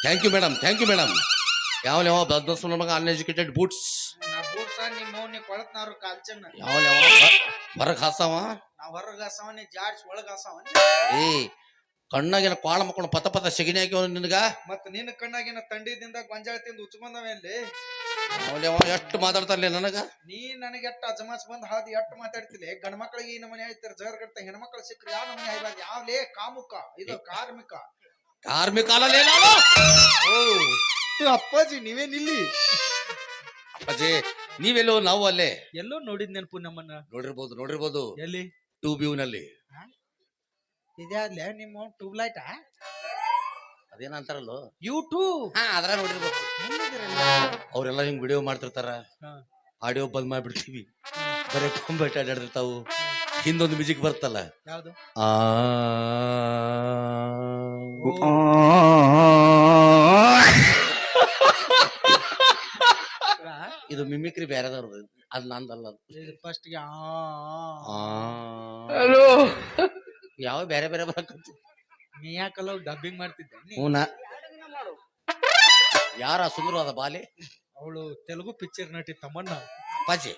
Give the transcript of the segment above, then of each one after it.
Thank you madam ಯಾವ ಬದ್ನಸ್ ಮಗ uneducated boots ನಿಮ್ಮ ಕೊಳತ್ನಾರು ಕಾಲ್ಚನ್ನ ಯಾವ ಹೊರಗ್ ಹಾಸವ ನಾವ್ ಹೊರಗ ಹಾಸವನಿ ಜಾಡ್ಸ್ ಒಳಗ ಹಾಸವ ಏ ಕಣ್ಣಾಗಿನ ಕ್ವಾಳ ಮಕ್ಕಳು ಪತ ಸೆಗಣಿ ಹಾಕಿ ನಿನಗ ಮತ್ತ ನಿನ್ನ ಕಣ್ಣಾಗಿನ ತಂಡಿದಿಂದ ಗೊಂಜಾಳ ತಿಂದು ಉಚ್ಕೊಂಡವೇನ್ಲಿ ಎಷ್ಟು ಮಾತಾಡ್ತಾರಲ್ಲ ನನಗ ನೀ ನನಗೆ ಎಟ್ಟು ಅಜಮಾಸ್ ಬಂದ್ ಹಾದಿ ಎಟ್ಟು ಮಾತಾಡ್ತಿಲ್ಲ ಗಂಡ ಮಕ್ಕಳಿಗೆ ಈ ನಮನೆ ಆಯ್ತಾರ ಜರ್ ಗಡ್ತ ಹೆಣ್ಮಕ್ಳು ಸಿಕ್ಕ್ರ ಯಾವ ನಮನೆ ಆಯ್ಬಾರ್ದು ಯಾವ್ಲೇ ಕಾಮುಕ ಇದು ಕಾರ್ಮಿಕ ಅಲ್ಲೇ ಓ ಅಪ್ಪಾಜಿ ನೀವೇ ನಿಲ್ಲಿ ಅಪ್ಪಾಜಿ ನೀವೆಲ್ಲೋ ನಾವು ಅಲ್ಲೇ ಎಲ್ಲೋ ನೋಡಿದ್ ನೆನಪು ನಮ್ಮನ್ನ ನೋಡಿರ್ಬೋದು ಎಲ್ಲಿ ಟ್ಯೂಬ್ ನಲ್ಲಿ ಇದ್ಯಾವ್ಲೆ ನಿಮ್ಮ ಟ್ಯೂಬ್ ಲೈಟ್ ಅದೇನಂತಾರಲ್ಲೋ ಯೂಟ್ಯೂಬ್ ಅದ್ರ ನೋಡಿರ್ಬೇಕು ಅವ್ರೆಲ್ಲ ಹಿಂಗ್ ವಿಡಿಯೋ ಮಾಡ್ತಿರ್ತಾರ ಆಡಿಯೋ ಬಂದ್ ಮಾಡ್ಬಿಡ್ತೀವಿ ಬರೀ ಕೊಂಬೆಟ್ ಅಡ್ಡಿರ್ತಾವು ಹಿಂದೊಂದು ಮ್ಯೂಸಿಕ್ ಬರ್ತಲ್ಲ ಯಾವ್ದು ಇದು ಮಿಮಿಕ್ರಿ ಬೇರೆದವ್ರದ್ದು ಅದು ನಂದಲ್ಲ ಫಸ್ಟ್ ಯಾವ ಬೇರೆ ಬೇರೆ ಬರಕಂತ ನೀ ಯಾಕಲ್ಲ ಡಬ್ಬಿಂಗ್ ಮಾಡ್ತಿದ್ದೆ ಯಾರ ಸುಂದರವಾದ ಬಾಲಿ ಅವಳು ತೆಲುಗು ಪಿಕ್ಚರ್ ನಟಿ ತಮ್ಮಣ್ಣ ಅಪ್ಪಾಜಿ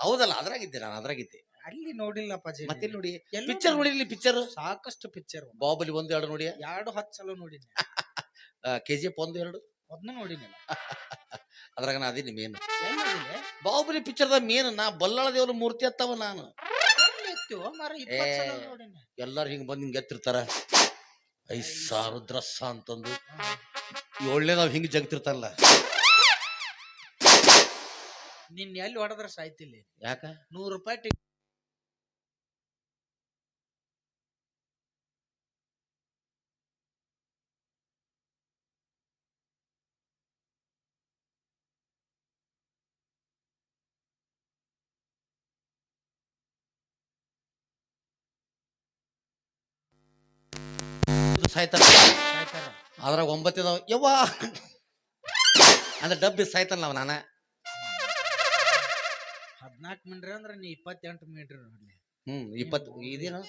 ಹೌದಲ್ಲ ಅದ್ರಾಗಿದ್ದೆ ನಾನು ಅದ್ರಾಗಿದ್ದೆ ಅಲ್ಲಿ ನೋಡಿಲ್ಲ ಅಪ್ಪಾಜಿ ಮತ್ತೆ ನೋಡಿ ಪಿಕ್ಚರ್ ನೋಡಿರ್ಲಿ ಪಿಕ್ಚರ್ ಸಾಕಷ್ಟು ಪಿಕ್ಚರ್ ಬಾಹುಬಲಿ 1 2 ನೋಡಿ 10 ಸಲ ನೋಡಿನಿ KGF 1 2 ಅದನ್ನ ನೋಡಿನಿ ಅದ್ರಾಗ ನಾ ಅದೀನಿ ಮೇನ್ ಬಾಹುಬಲಿ ಪಿಕ್ಚರ್ದ ಮೇನ್ ನಾ ಬಲ್ಲಾಳ ದೇವ್ರ ಮೂರ್ತಿ ಹತ್ತವ ನಾನು ಎಲ್ಲಾರು ಹಿಂಗ್ ಬಂದ್ ಹಿಂಗ್ ಎತ್ತಿರ್ತಾರ 5,000 ದ್ರಸ್ ಅಂತಂದು 7ನೇ ನಾವ್ ಹಿಂಗ್ ಜಗತಿರ್ತಾರಲ್ಲ ನಿನ್ ಎಲ್ಲಿ ಹೊಡೆದ್ರ ಸಾಯ್ತಿಲ್ಲ ಯಾಕ ₹100 ಸಾಯ್ತಾರ ಅದ್ರಾಗ 9 ಇದಾವ ಯವ್ವ ಅಂದ್ರೆ ಡಬ್ಬಿ ಸಾಯ್ತಾನ ನಾವ್ ನಾನ 14 ಮೀಟ್ರ್ ಅಂದ್ರ ನೀ 28 ಮೀಟ್ರ್ ನೋಡ್ಲಿ 20 ಇದೇನು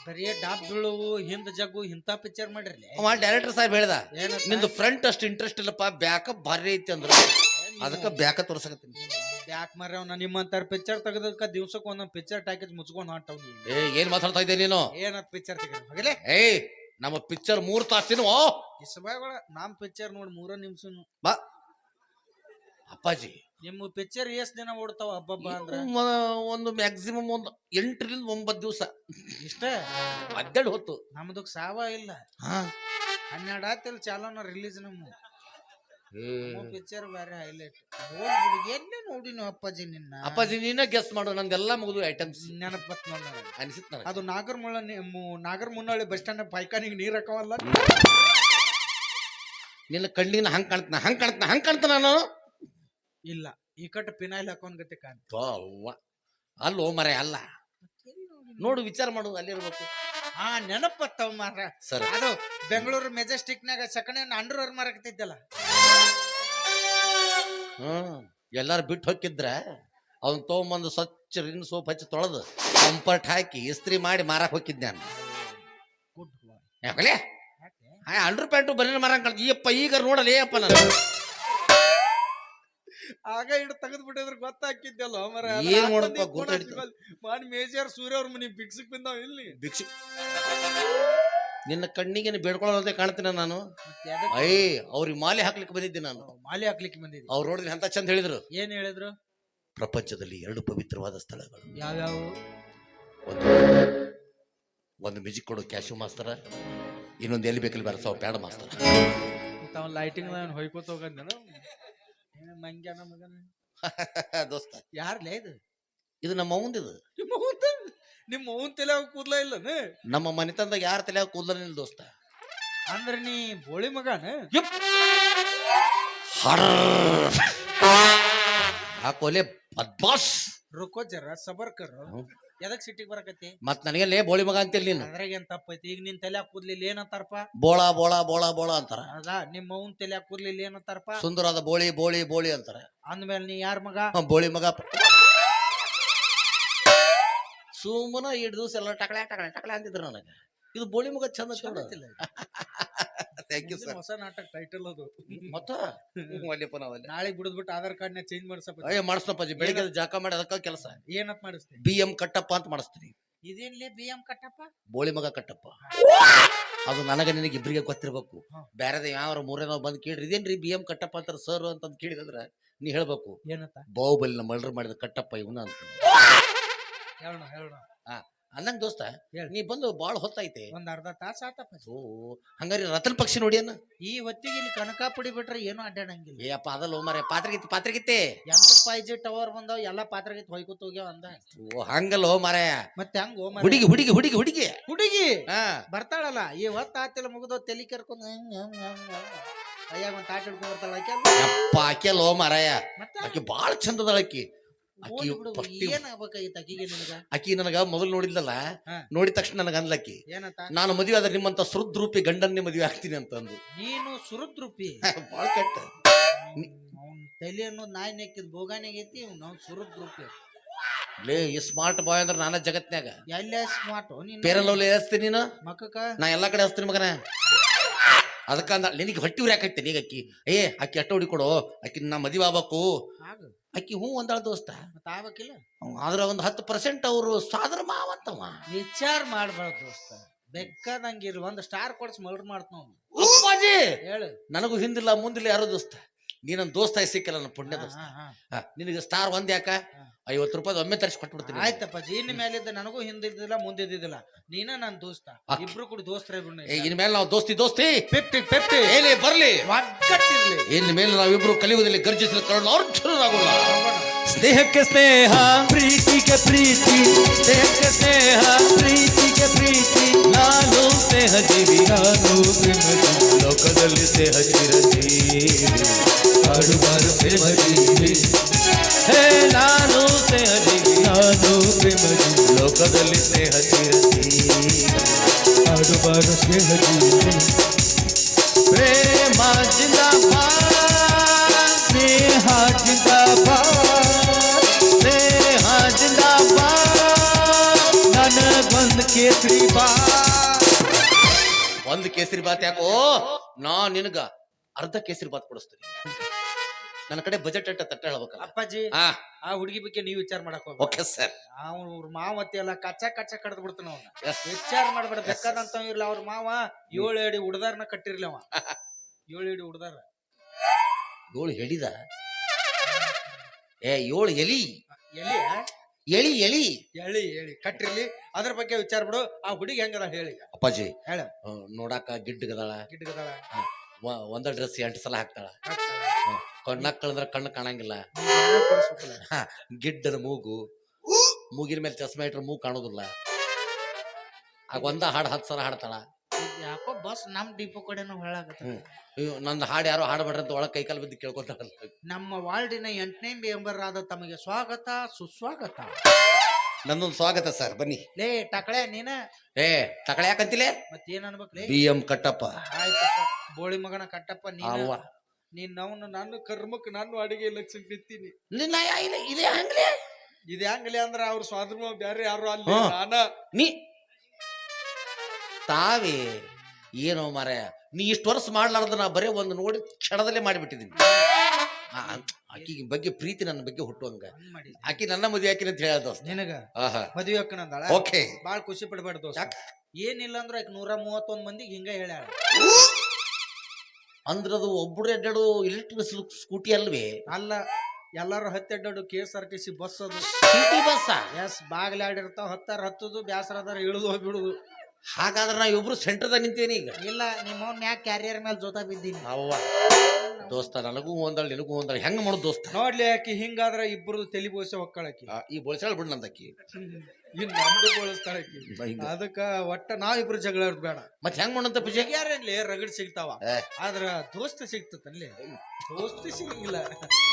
ಬರೀ ಡಾಬ್ ಬೀಳುವು ಹಿಂದ ಜಗ್ಗು ಇಂತ ಪಿಕ್ಚರ್ ಮಾಡಿರ್ಲಿ ಡೈರೆಕ್ಟರ್ ಸಾಹೇಬ್ ಹೇಳ್ದ ನಿಂದು ಫ್ರಂಟ್ ಅಷ್ಟು ಇಂಟ್ರೆಸ್ಟ್ ಇಲ್ಲಪ್ಪ ಬ್ಯಾಕಪ್ ಭಾರಿ ಐತಿ ಅಂದ್ರ ಅದಕ್ಕ ಬ್ಯಾಕ ತೋರ್ಸಕತ್ತೀನಿ ಯಾಕೆ ಮರ್ಯಾವ ನಿಮ್ಮಂತಾರ ಪಿಕ್ಚರ್ ತೆಗದಕ್ಕ ದಿವ್ಸಕ್ಕೆ ಒಂದೊಂದ್ ಪಿಕ್ಚರ್ ಪ್ಯಾಕೇಜ್ ಮುಚ್ಕೊಂಡ್ ಹೊಂಟವ್ ಏನ್ ಮಾತಾಡ್ತಾ ಇದ್ದೆ ನೀನು ಏನತ್ ಪಿಕ್ಚರ್ ತೆಗಲೇ ನಮ್ಮ ಪಿಕ್ಚರ್ 3 ತಾಸಿನ ಇಸಬಾಗಳ ನಮ್ ಪಿಕ್ಚರ್ ನೋಡಿ 3 ನಿಮಿಷನು ಬಾ ಅಪ್ಪಾಜಿ ನಿಮ್ಮ ಪಿಕ್ಚರ್ ಎಷ್ಟ್ ದಿನ ಓಡ್ತಾವ ಹಬ್ಬಬ್ಬ ಅಂದ್ರ ಒಂದು ಮ್ಯಾಕ್ಸಿಮಮ್ ಒಂದು 8 ರಿಂದ 9 ದಿವಸ ಇಷ್ಟ ಅಡ್ಡಾಡ್ ಹೊತ್ತು ನಮ್ದಕ್ ಸಾವ ಇಲ್ಲ 12 ಆತಲ್ ಚಾಲೋನ ರಿಲೀಸ್ ನಮ್ಮ ಪಿಕ್ಚರ್ ಬೇರೆ ಹೈಲೈಟ್ ಎಲ್ಲೇ ನೋಡಿ ನೀವು ಅಪ್ಪಾಜಿ ನೀನ ಗೆಸ್ ಮಾಡು ನಂದೆಲ್ಲ ಮುಗಿದು ಐಟಮ್ಸ್ ನೆನಪತ್ ನೋಡ ಅನಿಸುತ್ತ ಅದು ನಾಗರ ಮುನ್ನಳ್ಳಿ ಬಸ್ ಸ್ಟ್ಯಾಂಡ್ ಪೈಕಾನಿಗೆ ನೀರ್ ಹಾಕವಲ್ಲ ನಿನ್ನ ಕಣ್ಣಿನ ಹಂಗ್ ಕಾಣ್ತಾನ ನಾನು ಇಲ್ಲ ಈ ಕಟ್ಟ ಪಿನಾಯಿಲ್ ಹಾಕೊಂಡ್ ಗತಿ ಕಾಣ್ತ ಅಲ್ಲೋ ಮರೆ ಅಲ್ಲ ನೋಡು ವಿಚಾರ ಮಾಡು ಅಲ್ಲಿರ್ಬೇಕು ನೆನಪತ್ತವ್ ಮಾರ ಸರ್ ಅದು ಬೆಂಗಳೂರು ಮೆಜೆಸ್ಟಿಕ್ ನಾಗ ಸಕಣೆ ಅಂಡರ್ವೇರ್ ಮಾರಕತ್ತಿದ್ದಲ್ಲ ಎಲ್ಲಾರು ಬಿಟ್ಟು ಹೋಗಿದ್ರ ಅವನ್ ತಗೊಂಬಂದು ಸ್ವಚ್ಛ ರಿನ್ ಸೋಪ್ ಹಚ್ಚಿ ತೊಳೆದು ಕಂಫರ್ಟ್ ಹಾಕಿ ಇಸ್ತ್ರಿ ಮಾಡಿ ಮಾರಕ್ ಹೋಗಿದ್ದೆ ನಾನು ಯಾಕಲೇ ಅಂಡರ್ ಪ್ಯಾಂಟು ಬರೀ ಮಾರಂಗ್ ಕಾಣ್ತ ಈಯಪ್ಪ ಈಗ ನೋಡಲೇ ಅಪ್ಪ ನಾನು ಆಗ ಇಡು ತೆಗೆದು ಬಿಟ್ಟಿದ್ರೆ ಗೊತ್ತಾಕಿದ್ದಲ್ಲ ಮರ ಏನ್ ನೋಡಪ್ಪ ಮಾಡಿ ಮೇಜರ್ ಸೂರ್ಯ ಅವ್ರ ಮನಿ ಬಿಕ್ಸಿಕ್ ಬಂದಾವ ಇಲ್ಲಿ ಭಿಕ್ಷಿ ನಿನ್ನ ಕಣ್ಣಿಗೆ ಬೇಡ್ಕೊಳ್ಳೋದೇ ಕಾಣ್ತೀನಿ ನಾನು ಅವ್ರಿಗೆ ಮಾಲೆ ಹಾಕ್ಲಿಕ್ಕೆ ಬಂದಿದ್ದೆ ನಾನು ಮಾಲೆ ಹಾಕ್ಲಿಕ್ಕೆ ಬಂದಿದ್ದೆ ಅವ್ರು ನೋಡಿದ್ರೆ ಅಂತ ಚಂದ ಹೇಳಿದ್ರು ಏನ್ ಹೇಳಿದ್ರು ಪ್ರಪಂಚದಲ್ಲಿ 2 ಪವಿತ್ರವಾದ ಸ್ಥಳಗಳು ಯಾವ್ಯಾವ ಒಂದು ಮ್ಯೂಸಿಕ್ ಕೊಡು ಕ್ಯಾಶು ಮಾಸ್ತರ ಇನ್ನೊಂದು ಎಲ್ಲಿ ಬೇಕಲ್ಲಿ ಬರ್ಸೋ ಪ್ಯಾಡ ಮಾಸ್ತರ ಲೈಟಿಂಗ್ ಹೊಯ್ಕೋತ ಹೋಗಂದ ಮಂಗ್ಯಾನ ಮಗನ ದೋಸ್ತ ಯಾರ್ಲೇ ಇದು ನಮ್ಮ ಅವಂದಿದು ನಿಮ್ಮ ಅವನ್ ತಲೆ ಕೂದ್ಲ ಇಲ್ಲ ನಮ್ಮ ಮನೆತನದಾಗ ಯಾರ ತಲೆ ಕೂದಲಿಲ್ಲ ದೋಸ್ತ ಅಂದ್ರ ನೀ ಬೋಳಿ ಮಗನ ಹಾಕೋಲೆ ಬದ್ಮಾಸ್ ರುಕೋ ಜರ ಸಬರ್ಕರ್ ಎದಕ್ ಸಿಟ್ಟಿಗೆ ಬರಕತಿ ಮತ್ ನನಗೆ ಬೋಳಿ ಮಗ ಅಂತಿಲ್ಲ ನೀನು ಅದ್ರಾಗ ಏನ್ ತಪ್ಪೈತಿ ಈಗ ನಿನ್ ತಲೆ ಕೂದ್ಲಿಲ್ಲ ಏನಂತಾರಪ್ಪ ಬೋಳ ಬೋಳ ಬೋಳ ಬೋಳ ಅಂತಾರ ಅದಾ ನಿಮ್ಮ ಅವನ್ ತಲೆ ಕೂದ್ಲಿಲ್ಲ ಏನಂತಾರಪ್ಪ ಸುಂದರವಾದ ಬೋಳಿ ಬೋಳಿ ಬೋಳಿ ಅಂತಾರ ಅಂದ್ಮೇಲೆ ನೀ ಯಾರ ಮಗ ಬೋಳಿ ಮಗ ಸುಮ್ಮನ 2 ದಿವಸ ಎಲ್ಲ ಟಕಳೆ ಅಂತಿದ್ರು ನನಗೆ ಇದು ಬೋಳಿ ಮಗ ಚಂದ ಥ್ಯಾಂಕ್ ಯು ಸರ್. ಹೊಸ ನಾಟಕ ಟೈಟಲ್ ಅದು. ಮತ್ತ ಒಲ್ಲೆಪ್ಪ ನಾವಲ್ಲಿ ನಾಳೆ ಬಿಡದ್ಬಿಟ್ಟು ಆಧಾರ್ ಕಾರ್ಡ್ ನ ಚೇಂಜ್ ಮಾಡ್ಸಪ್ಪ. ಅಯ್ಯ ಮಾಡಿಸ್ನಪ್ಪಾಜಿ, ಬೆಳಿಗ್ಗೆ ಅದು ಜಾಕ ಮಾಡಿ ಅದಕ್ಕ ಕೆಲಸ ಏನತ್ ಮಾಡಿಸ್ತೀನಿ? BM ಕಟ್ಟಪ್ಪ ಅಂತ ಮಾಡಿಸ್ತೀನಿ. ಇದೇನ್ಲಿ BM ಕಟ್ಟಪ್ಪ? ಬೋಳಿ ಮಗ ಕಟ್ಟಪ್ಪ. ಅದು ನನಗ ನಿನಗೆ ಇಬ್ಬರಿಗೆ ಗೊತ್ತಿರ್ಬೇಕು. ಬ್ಯಾರದ ಯಾವ ಮೂರನೇ ಬಂದ್ ಕೇಳ್ರಿ ಇದೇನ್ರಿ BM ಕಟ್ಟಪ್ಪ ಅಂತಾರ ಸರ್ ಅಂತಂದ್ ಕೇಳಿದಂದ್ರ ನೀ ಹೇಳ್ಬೇಕು ಏನತ್ತ? ಬಾಹುಬಲಿನ ಮರ್ಡರ್ ಮಾಡಿದ ಕಟ್ಟಪ್ಪ ಇವನ ಅಂತ. ಹೇಳೋಣ ಹೇಳೋಣ. ಅಂದಂಗ ದೋಸ್ತ ನೀ ಬಂದು ಬಾಳ ಹೊತ್ತೈತೆ. ಒಂದ್ ಅರ್ಧ ತಾಸ ಆತಪ್ಪ. ಓ ಹಂಗಾರಿ ರತನ್ ಪಕ್ಷಿ ನೋಡಿಯನ್ನ ಈ ಹೊತ್ತಿಗೆ ಇಲ್ಲಿ ಕನಕಾಪುಡಿ ಬಿಟ್ರೆ ಏನು ಅಡ್ಡಾಡಂಗಿಲ್ಲ. ಏಪ್ಪ ಅದಲ್ಲ ಮಾರ ಪಾತ್ರಗಿತ್ತಿ ಹೆಂಗ 5G ಟವರ್ ಬಂದಾವ್ ಎಲ್ಲಾ ಪಾತ್ರಗಿತ್ ಹೊಯ್ಕೊತ ಹೋಗ್ಯಾವ ಅಂದ. ಓ ಹಂಗಲ್ಲ ಮಾರ. ಮತ್ತೆ ಹೆಂಗ ಹುಡುಗಿ ಹುಡುಗಿ ಹುಡುಗಿ ಹುಡುಗಿ ಹುಡುಗಿ ಹಾ ಬರ್ತಾಳಲ್ಲ ಈ ಹೊತ್ತ ಆತಿಲ್ಲ ಮುಗಿದೋ ತಲಿ ಕರ್ಕೊಂಡ್ ಅಯ್ಯಾಗ ಒಂದ್ ತಾಟ್ ಹಿಡ್ಕೊಂಡ್ ಬರ್ತಾಳ ಆಕೆ. ಯಪ್ಪ ಆಕೆಲ್ಲ ಮಾರಾಯ, ಮತ್ತೆ ಆಕೆ ಬಾಳ ಚಂದದ ಆಕಿ. ಏನ್ ಆಗ್ಬೇಕಾಗಿತ್ತು ಆಕಿಗೆ ನಿನಗ? ಆಕಿ ನನಗ ಮೊದಲು ನೋಡಿದ್ಲಲ್ಲ, ನೋಡಿದ ತಕ್ಷಣ ನನಗ ಅನ್ಲಕ್ಕಿ ಏನಂತ? ನಾನು ಮದುವೆ ಆದ್ರೆ ನಿಮ್ಮಂತ ಸುರುದ್ರೂಪಿ ಗಂಡನ್ನೇ ಮದುವೆ ಆಗ್ತೀನಿ ಅಂತ ಅಂದು. ನೀನು ಸುರುದ್ರೂಪಿ ಬಾಳ ಕೆಟ್ಟ ಅವ್ನ ತಲೆ ಅನ್ನೋದು ನಾಯಿ ನೆಕ್ಕಿದ್ ಬೋಗಾನಿಗೈತಿ. ನಾವು ಸುರುದ್ರೂಪಿ ಲೇ ಈ ಸ್ಮಾರ್ಟ್ ಬಾಯ್ ಅಂದ್ರೆ ನಾನ ಜಗತ್ನ್ಯಾಗ ಎಲ್ಲ ಸ್ಮಾರ್ಟ್. ಪೇರಲ್ ಲವ್ಲಿ ಹಚ್ತೀನಿ ನೀನು, ಮಕ್ಕಕ್ಕ ನಾ ಎಲ್ಲಾ ಕಡೆ ಹಚ್ತೀನಿ ಮಗನ. ಅದಕ್ಕಂದ ನಿನಗೆ ಹೊಟ್ಟಿ ಉರಿ ಹಾಕೈತೆ ಈಗ ಅಕ್ಕಿ. ಅಕ್ಕಿ ಅಟ್ಟ ಹುಡಿಕೊಡು, ಅಕ್ಕಿ ನಾ ಮದುವೆ ಆಗ್ಬೇಕು. ಅಕ್ಕಿ ಹೂ ಒಂದಾಳ ದೋಸ್ತ. ಆಗ್ಬೇಕಿಲ್ಲ ಆದ್ರ ಒಂದ್ 10% ಅವರು ಸಾದ್ರ ಮಾವಂತವ. ವಿಚಾರ ಮಾಡ್ಬಾರ್ದು ದೋಸ್ತ, ಬೆಕ್ಕದಂಗಿರ್ ಒಂದ್ ಸ್ಟಾರ್ ಕೊಡ್ಸ್ ಮರ್ಡರ್ ಮಾಡ್ತಾವ. ಅಪ್ಪಾಜಿ ಹೇಳು, ನನಗೂ ಹಿಂದಿಲ್ಲ ಮುಂದಿಲ್ಲ ಯಾರೋ ದೋಸ್ತ, ನೀ ನನ್ ದೋಸ್ತ ಸಿಕ್ಕಲ್ಲ ನನ್ನ ಪುಣ್ಯ ದೋಸ್ತ. ನಿನಗೆ ಸ್ಟಾರ್ ಒಂದ್ ಯಾಕ 50 ರೂಪಾಯಿ ಒಮ್ಮೆ ತರಿಸಿ ಕೊಟ್ಬಿಡ್ತೀನಿ. ಆಯ್ತಪ್ಪ, ಇನ್ ಮೇಲಿದ್ದ ನನಗೂ ಹಿಂದಿದ್ದಿಲ್ಲ ಮುಂದಿದ್ದಿಲ್ಲ, ನೀನ ನನ್ ದೋಸ್ತ, ಇಬ್ರು ಕೂಡ ದೋಸ್ತರ. ಇನ್ ಮೇಲೆ ನಾವು ದೋಸ್ತಿ 50 ಏನೇ ಬರ್ಲಿ ಒಗ್ಗಟ್ಟಿರ್ಲಿ. ಇನ್ ಮೇಲೆ ನಾವಿಬ್ರು ಕಲಿಯುವುದಲ್ಲಿ ಗರ್ಜಿಸಿದ ಕಾರಣ ಅರ್ಜುನರಾಗೋಣ. ಸ್ನೇಹಕ್ಕೆ ಸ್ನೇಹ, ಪ್ರೀತಿಗೆ ಪ್ರೀತಿ, ಸ್ನೇಹಕ್ಕೆ ಸ್ನೇಹ, ಪ್ರೀತಿಗೆ ಪ್ರೀತಿ. ನಾನು ಸ್ನೇಹ ಜೀವಿ, ನಾನು ಪ್ರೇಮ ಜೀವಿ, ಲೋಕದಲ್ಲಿ ಸ್ನೇಹ ಚಿರಜೀವಿ, ಆಡುವಾರು ಪ್ರೇಮ ಜೀವಿ. ಹೇ ನಾನು ಸ್ನೇಹ ಜೀವಿ, ನಾನು ಪ್ರೇಮ ಜೀವಿ, ಲೋಕದಲ್ಲಿ ಸ್ನೇಹ ಚಿರಜೀವಿ, ಆಡುವಾರು ಸ್ನೇಹ ಜೀವಿ. ಪ್ರೇಮ ಜಿಂದಾಬಾದ್, ಸ್ನೇಹ ಜಿಂದಾಬಾದ್, ಸ್ನೇಹ ಜಿಂದಾಬಾದ್, ನನಗೊಂದು ಕೇಸರಿ ಬಾತ್. ಒಂದ್ ಕೇಸರಿ ಬಾತ್ ಯಾಕೋ, ನಾ ನಿನಗ ಅರ್ಧ ಕೇಸರಿ ಬಾತ್ ಕೊಡಿಸ್ತೀನಿ. ನನ್ನ ಕಡೆ ಬಜೆಟ್ ತಟ್ಟ ಹೇಳ್ಬೇಕಲ್ಲ ಅಪ್ಪಾಜಿ. ಆ ಹುಡುಗಿ ಬಗ್ಗೆ ನೀವ್ ವಿಚಾರ ಮಾಡಕ್ ಹೋಗ್ಬೇಕು. Okay sir. ಅವ್ರ ಮಾವತಿ ಎಲ್ಲ ಕಚ್ಚ ಕಡ್ದ್ ಬಿಡ್ತಾನ ಅವ್ನ. ವಿಚಾರ ಮಾಡ್ಬೇಡ, ಬೇಕಾದಂತ ಇರ್ಲಿ. ಅವ್ರ ಮಾವ 7 ಅಡಿ ಹುಡ್ದಾರ್ನ ಕಟ್ಟಿರ್ಲಿ. ಅವ 7 ಅಡಿ ಹುಡ್ದಾರ 7 ಎಳಿದ 7 ಎಲಿ ಎಲ್ಲಿ ಎಳಿ ಎಳಿ ಎಳಿ ಎಳಿ ಕಟ್ಟಿರ್ಲಿ. ಅದ್ರ ಬಗ್ಗೆ ವಿಚಾರ ಬಿಡು. ಆ ಹುಡುಗಿ ಹೆಂಗದ ಹೇಳಿ ಅಪ್ಪಾಜಿ. ಹೇಳ. ನೋಡಾಕ ಗಿಡ್ಡಗದಾಳ, ಗಿಡ್ಗದಾಳ, ಒಂದ ಡ್ರೆಸ್ 8 ಸಲ ಹಾಕ್ತಾಳ, ಕಣ್ಣಾಗ ಕಳದ್ರ ಕಣ್ಣು ಕಾಣಂಗಿಲ್ಲ, ಗಿಡ್ಡದ ಮೂಗು, ಮೂಗಿನ ಮೇಲೆ ಚಸ್ಮಾ ಇಟ್ರೆ ಮೂಗು ಕಾಣೋದಿಲ್ಲ. ಆಗ ಒಂದ ಹಾಡು 10 ಸಲ ಹಾಡ್ತಾಳ. ಯಾಕೋ ಬಸ್ ನಮ್ ಡಿಪೋ ಕಡೆನೂ ಹೇಳಾಗತ್ತ. ನಂದು ಹಾಡು ಯಾರೋ ಹಾಡ್ಬೇಡ್ರಿ ಅಂತ ಒಳಗ್ ಕೈಕಾಲು ಬಿದ್ದು ಕೇಳ್ಕೊತಾಳ. ನಮ್ಮ ವಾರ್ಡಿನ 8ನೇ ಮೆಂಬರ್ ಆದ ತಮಗೆ ಸ್ವಾಗತ ಸುಸ್ವಾಗತ. ನನ್ನೊಂದು ಸ್ವಾಗತ ಸರ್, ಬನ್ನಿ. ಲೇ ಟಕಳೆ ನೀನ ತಕಳೆ ಯಾಕಂತಿಲೆ ಮತ್ತೇನ್ ಅನ್ಬೇಕ್ಲೇ? BM ಕಟ್ಟಪ್ಪ. ಆಯ್ತಪ್ಪ, ಬೋಳಿ ಮಗನ ಕಟ್ಟಪ್ಪ. ಅಲ್ವಾ ನೀನ್ ನಾನು ಕರ್ಮಕ್ ನಾನು ಅಡಿಗೆ ಲಕ್ಷ ಬಿತ್ತೀನಿ. ಇದೇ ಹಂಗ್ಲೆ ಇದು ಹೆಂಗ್ಲಿ ಅಂದ್ರ ಅವ್ರ ಸ್ವಾದ್ರಮ ಬ್ಯಾರೆ ಯಾರು ಅಲ್ಲಿ ನಾನ ನೀ ತಾವೇ ಏನೋ ಮಾರಾಯ, ನೀ ಇಷ್ಟು ವರ್ಷ ಮಾಡ್ಲಾರ್ದ ನಾ ಬರೇ ಒಂದು ನೋಡಿ ಕ್ಷಣದಲ್ಲೇ ಮಾಡಿಬಿಟ್ಟಿದ್ದೀನಿ. ಆಕಿಗೆ ಬಗ್ಗೆ ಪ್ರೀತಿ ನನ್ನ ಬಗ್ಗೆ ಹುಟ್ಟುವಂಗ ಆಕಿ ನನ್ನ ಮದುವೆ ಹಾಕಿನ ಅಂತ ಹೇಳ ದೋಸ್ತ. ನಿನಗ ಮದುವೆ ಹಾಕನಂದಾಳ. ಓಕೆ, ಬಾಳ ಖುಷಿ ಪಡ್ಬೇಡ ದೋಸ್ತ. ಏನಿಲ್ಲ ಅಂದ್ರ ಆಕಿ 131 ಮಂದಿಗೆ ಹಿಂಗ ಹೇಳ್ಯಾಳ. ಅಂದ್ರದು ಒಬ್ಬರು ಎಡ್ಡಾಡು ಎಲೆಕ್ಟ್ರಿಕ್ ಸ್ಕೂಟಿ ಅಲ್ವೇ? ಅಲ್ಲ, ಎಲ್ಲಾರು ಹತ್ತೆಡ್ಡಾಡು KSRTC ಬಸ್ ಅದು. City bus. ಎಸ್, ಬಾಗ್ಲಾಡಿರ್ತಾವ, ಹತ್ತುದು, ಬ್ಯಾಸರ ಅದಾರ ಇಳಿದು ಹೋಗ್ಬಿಡುದು. ಹಾಗಾದ್ರೆ ನಾವ್ ಇಬ್ರು ಸೆಂಟರ್ದಾಗ ನಿಂತೇನಿ ಈಗ. ಇಲ್ಲ, ನಿಮ್ಮ ಮ್ಯಾಗ ಕ್ಯಾರಿಯರ್ ಮೇಲೆ ಜೋತಾ ಬಿದ್ದೀನಿ. ಅವ್ವ ದೋಸ್ತ, ನನಗೂ ಒಂದಳ ನಿನಗೂ ಒಂದಳ, ಹೆಂಗ ಮಾಡೋದು ದೋಸ್ತ? ನೋಡ್ಲಿ, ಆಕಿ ಹಿಂಗಾದ್ರ ಇಬ್ರು ತಲಿ ಬೋಸೆ ಹೊಕ್ಕಳಕಿ. ಈ ಬೋಳ್ಸಾಳ ಬಿಡ್ ನಂದಕ್ಕಿ, ಇನ್ ನಮ್ದು ಬೋಳಿಸ್ತಾಳಕಿ. ಅದಕ್ಕ ಒಟ್ಟ ನಾವಿಬ್ರು ಜಗಳ ಬೇಡ. ಮತ್ ಹೆಂಗ್ ಮಾಡಂತ ಪೂಜೆ? ಯಾರಲ್ಲಿ ರಗಡ್ ಸಿಗ್ತಾವ, ಆದ್ರ ದೋಸ್ತ ಸಿಗ್ತತಲ್ಲಿ, ದೋಸ್ತಿ ಸಿಗಂಗಿಲ್ಲ.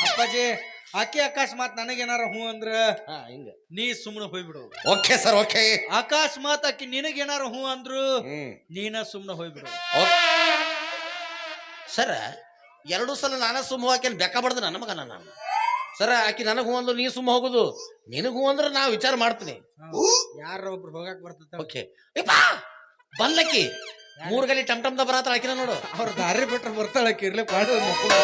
ಅಪ್ಪಾಜಿ, ಆಕಿ ಅಕಸ್ಮಾತ್ ನನಗೇನಾರ ಹೂ ಅಂದ್ರ ನೀ ಸುಮ್ನೆ ಹೋಗ್ಬಿಡು. Okay sir, okay. ಅಕಸ್ಮಾತ್ ಆಕಿ ನಿನಗೇನಾರ ಹೂ ಅಂದ್ರು ನೀನ ಸುಮ್ನೆ ಹೋಗ್ಬಿಡು. ಸರ 2 ಸಲ ನಾನ ಸುಮ್ಮ ಹಾಕೇನ್ ಬೇಕಾಬಾರ್ದು ನನ್ನ ಮಗನ ನಾನು. ಸರ ಆಕಿ ನನಗ್ ಹೂ ಅಂದ್ರು ನೀ ಸುಮ್ಮ ಹೋಗುದು, ನಿನಗ್ ಹೂ ಅಂದ್ರ ನಾ ವಿಚಾರ ಮಾಡ್ತೀನಿ. ಯಾರ ಒಬ್ರು ಹೋಗಾಕ್ ಬರ್ತದ. ಓಕೆ, ಬಂದ್ಲಕ್ಕಿ ಮೂರ್ ಗಲಿ ಟಮ್ ಟಮ್ದ ಬರತ್ತ ಆಕಿನ ನೋಡು. ಅವ್ರ ದಾರಿ ಬಿಟ್ರೆ ಬರ್ತಾಳಕ್ಕೆ ಇರ್ಲಿ ಪಾಡು ಮಕ್ಕಳು